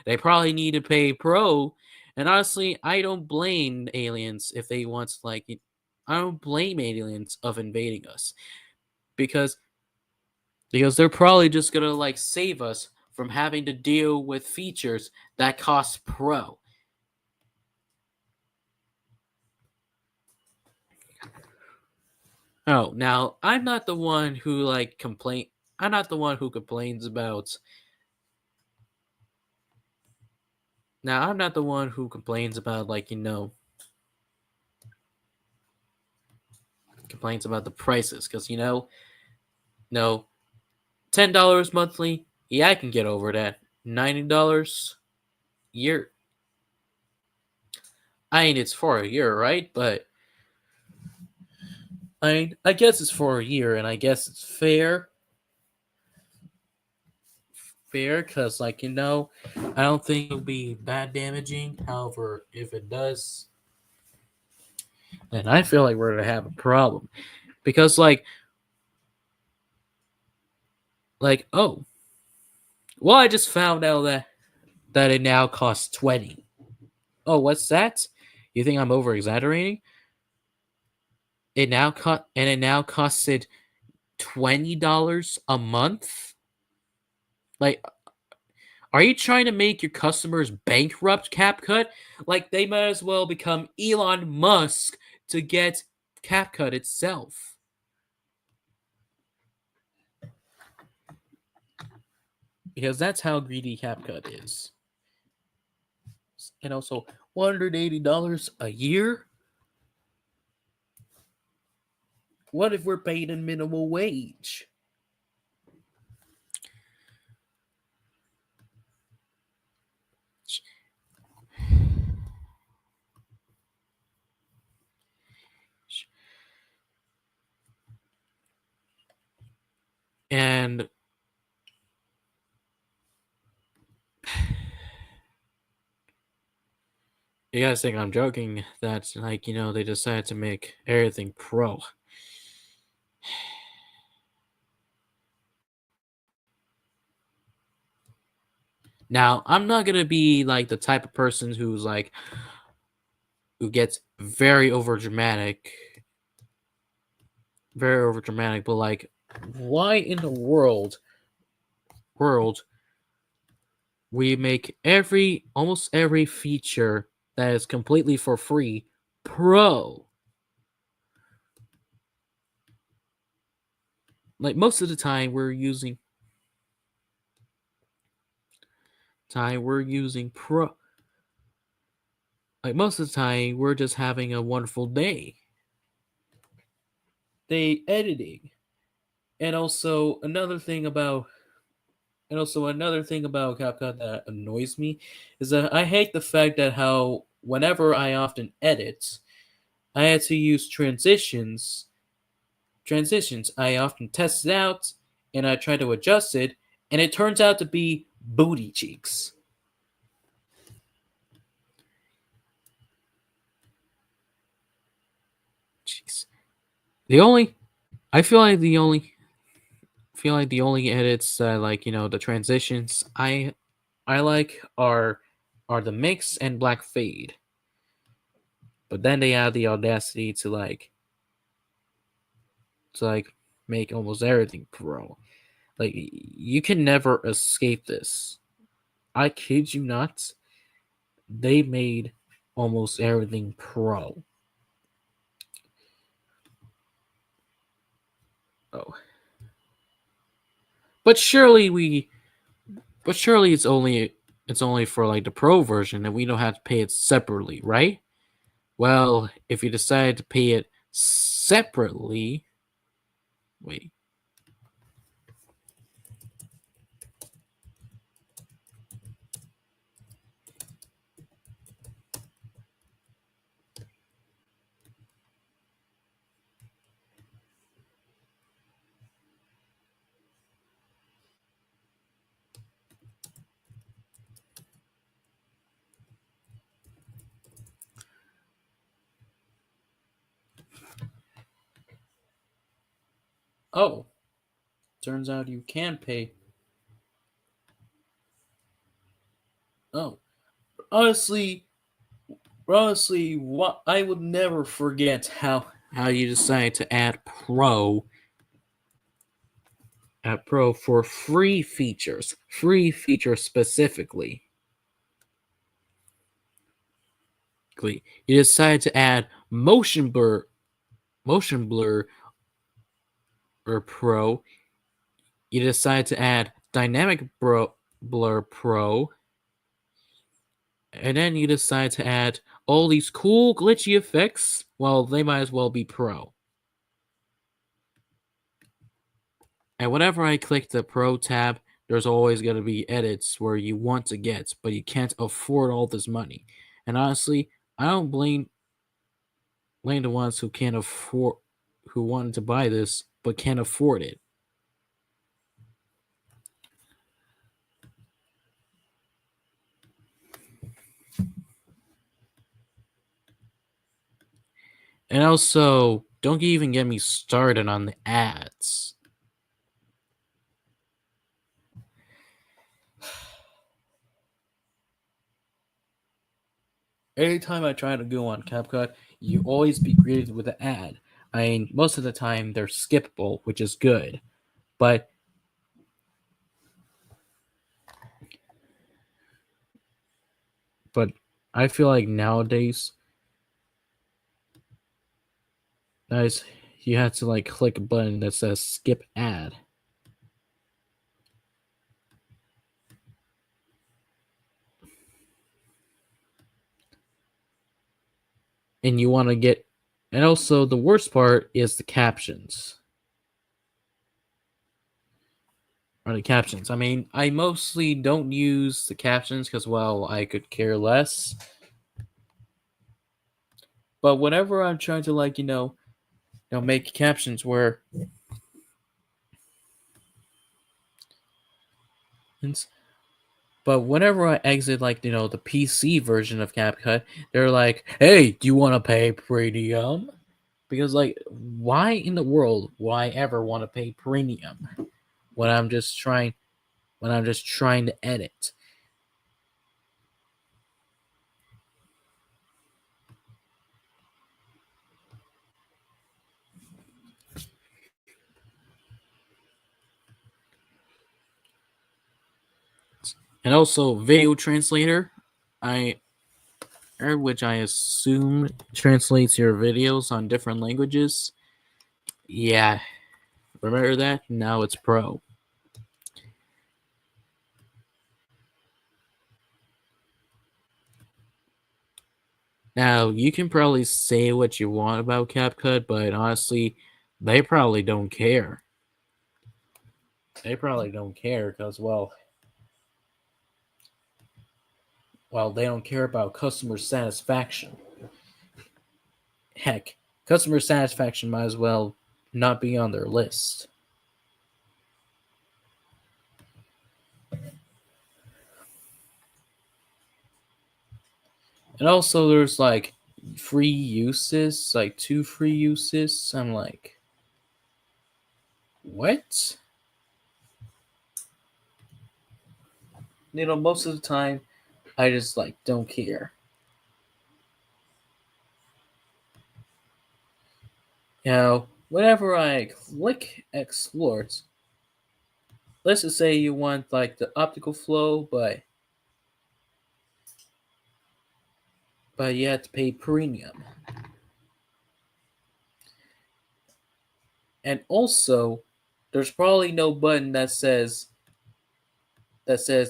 Speaker 1: They probably need to pay pro, and honestly, I don't blame aliens if they want I don't blame aliens of invading us. because they're probably just gonna like save us from having to deal with features that cost pro. Oh, now I'm not the one who like complain. I'm not the one who complains about. Now I'm not the one who complains about like complains about the prices because no $10 monthly. Yeah, I can get over that. $90 year. I mean, it's for a year, right? But I guess it's for a year, and I guess it's fair. Fair, because I don't think it'll be that damaging. However, if it does, then I feel like we're gonna have a problem because oh, well, I just found out that it now costs 20. Oh, what's that? You think I'm over exaggerating? It now costed $20 a month. Like, are you trying to make your customers bankrupt, CapCut? Like, they might as well become Elon Musk to get CapCut itself. Because that's how greedy CapCut is. And also, $180 a year? What if we're paid a minimum wage? And you guys think I'm joking that, they decided to make everything pro. Now, I'm not going to be like the type of person who gets very over dramatic, but like, why in the world we make almost every feature that is completely for free pro? Like, most of the time we're using pro. Like, most of the time we're just having a wonderful day editing. And also another thing about CapCut that annoys me is that I hate the fact that how whenever I often edit, I had to use transitions. I often test it out and I try to adjust it, and it turns out to be booty cheeks. Jeez. I feel like the only edits that the transitions I like are the mix and black fade. But then they have the audacity to make almost everything pro. Like, you can never escape this. I kid you not. They made almost everything pro. Oh. But surely it's only for like the pro version, and we don't have to pay it separately, right? Well, if you decide to pay it separately, wait. Oh, turns out you can pay. Oh, honestly, what I would never forget how you decide to add pro at Pro for free features specifically. You decide to add motion blur or Pro. You decide to add dynamic blur Pro, and then you decide to add all these cool glitchy effects. Well, they might as well be Pro. And whenever I click the Pro tab, there's always going to be edits where you want to get, but you can't afford all this money. And honestly, I don't blame the ones who can't afford, who wanted to buy this but can't afford it. And also, don't even get me started on the ads. Anytime I try to go on CapCut, you always be greeted with an ad. I mean, most of the time they're skippable, which is good. But I feel like nowadays, guys, you have to like click a button that says skip ad. And you want to get, and also the worst part is the captions. Or the captions. I mean, I mostly don't use the captions because, well, I could care less. But whenever I'm trying to like, make captions where but whenever I exit like, the PC version of CapCut, they're like, "Hey, do you want to pay premium?" Because like, why in the world would I ever want to pay premium when I'm just trying to edit? And also video translator, which I assume translates your videos on different languages. Yeah, remember that? Now it's Pro. Now, you can probably say what you want about CapCut, but honestly, they probably don't care. They probably don't care because, well, they don't care about customer satisfaction. Heck, customer satisfaction might as well not be on their list. And also, there's like free uses, like 2 free uses. I'm like, what? Most of the time, I just like don't care. Whenever I click export, let's just say you want like the optical flow, but you have to pay premium. And also, there's probably no button that says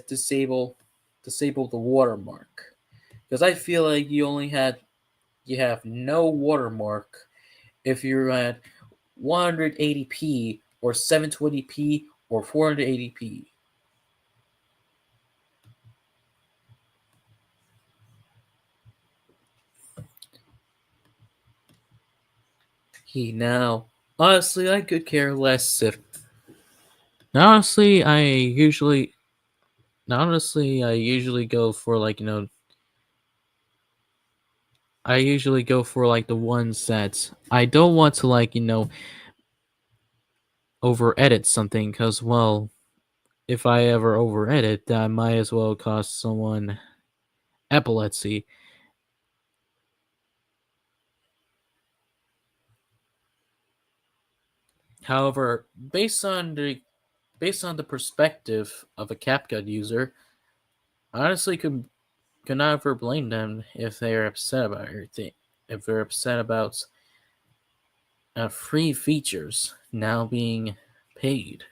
Speaker 1: disable the watermark, because I feel like you have no watermark if you're at 180p or 720p or 480p. Now, honestly, I could care less if. Honestly, I usually go for like, I usually go for like the ones that I don't want to like, over edit something, because, well, if I ever over edit, that might as well cause someone epilepsy. However, based on the based on the perspective of a CapCut user, I honestly could not ever blame them if they are upset about everything. If they're upset about free features now being paid.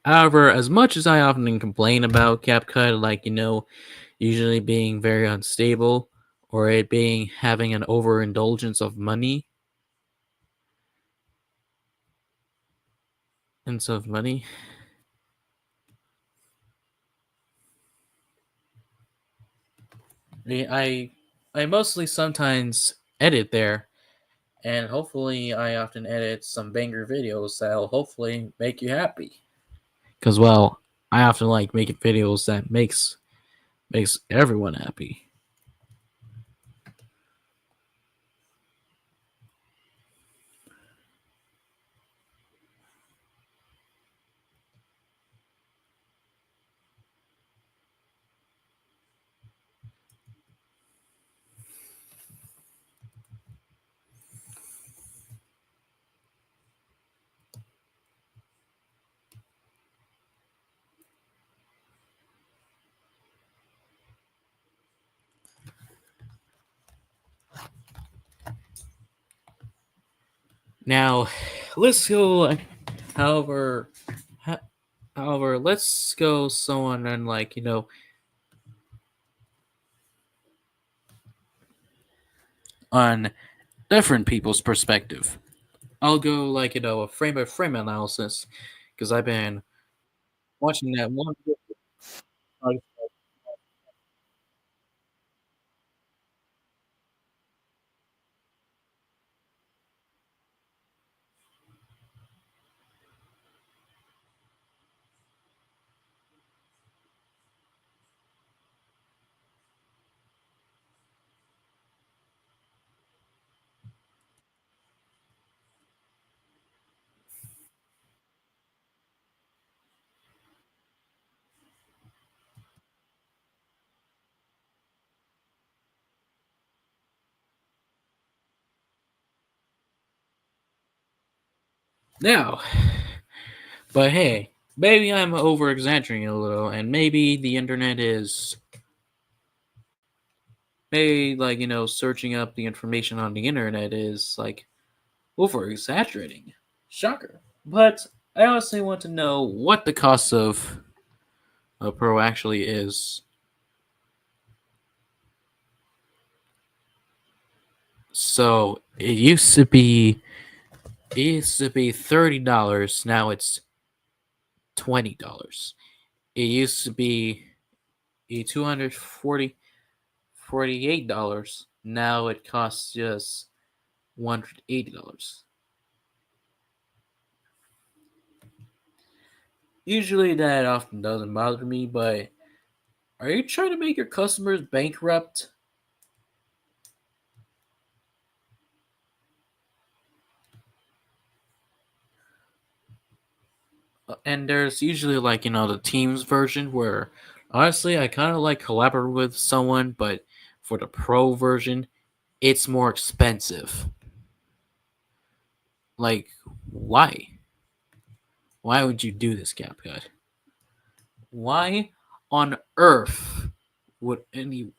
Speaker 1: However, as much as I often complain about CapCut, like, usually being very unstable or it being having an overindulgence of money money, I I mostly sometimes edit there, and hopefully I often edit some banger videos that'll hopefully make you happy. Cause well, I often like making videos that makes everyone happy. Now, let's go. However, however, let's go someone and like on different people's perspective. I'll go like a frame by frame analysis because I've been watching that one. Now, but hey, maybe I'm over exaggerating a little, and maybe the internet is maybe like searching up the information on the internet is like over exaggerating. Shocker. But I honestly want to know what the cost of a pro actually is. So it used to be $30. Now it's $20. It used to be a 248. Now it costs just $180. Usually that often doesn't bother me, but are you trying to make your customers bankrupt? And there's usually like the Teams version where honestly I kind of like collaborate with someone, but for the pro version, it's more expensive. Like, why? Why would you do this, CapCut? Why on earth would any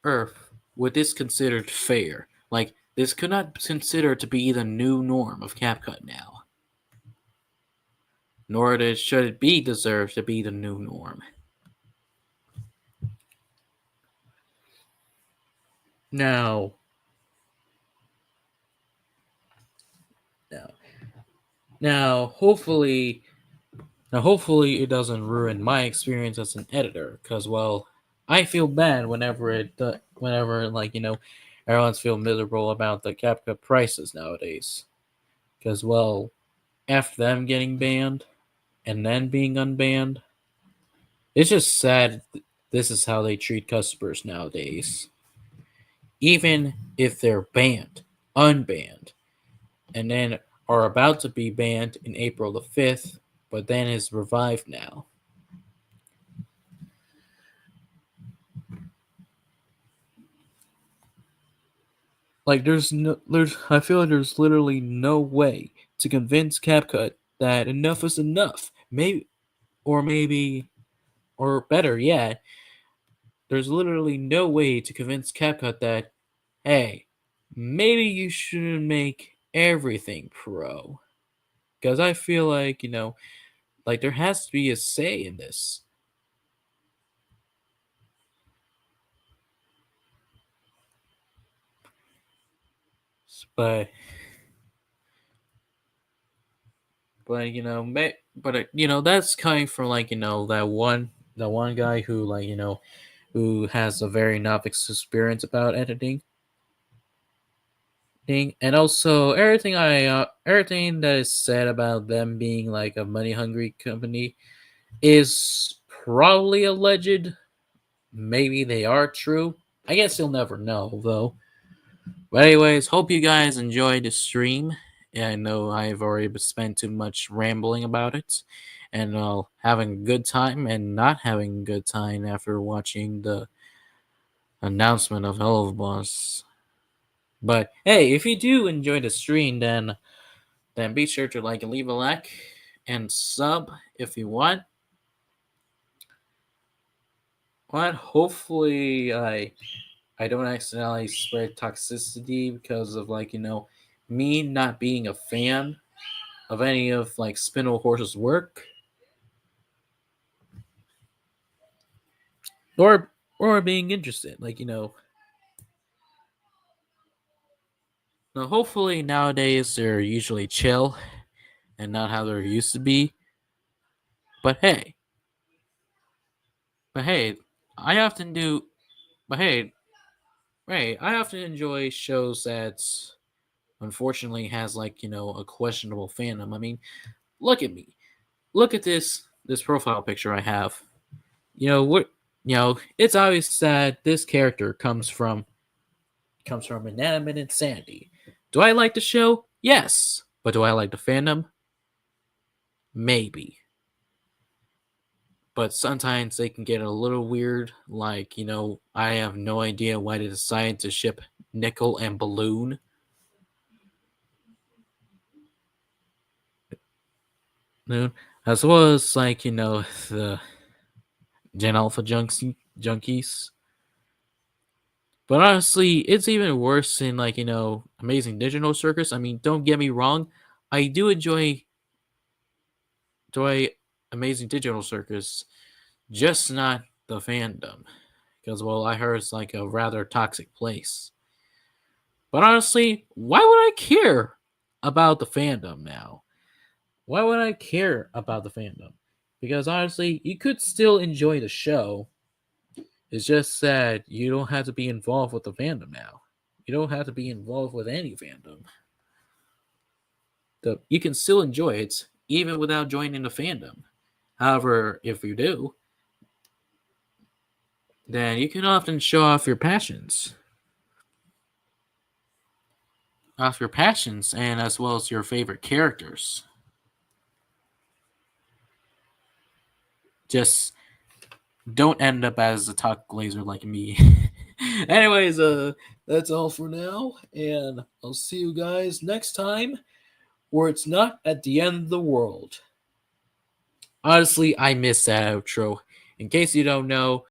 Speaker 1: earth would this considered fair? Like, this could not be considered to be the new norm of CapCut now. Nor should it be deserved to be the new norm. Now, now, now, hopefully, hopefully it doesn't ruin my experience as an editor, because well, I feel bad whenever whenever everyone's feel miserable about the CapCut prices nowadays, because well, after them getting banned and then being unbanned, it's just sad. This is how they treat customers nowadays, even if they're banned, unbanned, and then are about to be banned in April the 5th, but then is revived now. Like I feel like there's literally no way to convince CapCut that enough is enough. Maybe, or better yet, there's literally no way to convince CapCut that, hey, maybe you shouldn't make everything pro. Because I feel like, like there has to be a say in this. But that's coming from that one guy who who has a very novice experience about editing. And also everything that is said about them being like a money hungry company is probably alleged. Maybe they are true. I guess you'll never know though. But anyways, hope you guys enjoyed the stream. Yeah, I know I've already spent too much rambling about it, and having a good time and not having a good time after watching the announcement of Hell of a Boss. But hey, if you do enjoy the stream, then be sure to like and leave a like and sub if you want. But hopefully I don't accidentally spread toxicity because of me not being a fan of any of Spindle Horse's work, or being interested. Now hopefully nowadays they're usually chill and not how they used to be. But hey, but hey, I often do. But hey, I often enjoy shows that unfortunately has a questionable fandom. I mean, look at me. Look at this profile picture I have. What it's obvious that this character comes from inanimate insanity. Do I like the show? Yes. But do I like the fandom? Maybe. But sometimes they can get a little weird. I have no idea why they decided to ship Nickel and Balloon. As well as the Gen Alpha junkies. But honestly, it's even worse in Amazing Digital Circus. I mean, don't get me wrong, I do enjoy Amazing Digital Circus, just not the fandom. Because well, I heard it's like a rather toxic place. But honestly, why would I care about the fandom now? Why would I care about the fandom? Because honestly, you could still enjoy the show. It's just that you don't have to be involved with the fandom now. You don't have to be involved with any fandom. You can still enjoy it even without joining the fandom. However, if you do, then you can often show off your passions. And as well as your favorite characters. Just don't end up as a talk glazer like me. Anyways, that's all for now, and I'll see you guys next time, where it's not at the end of the world. Honestly, I miss that outro. In case you don't know,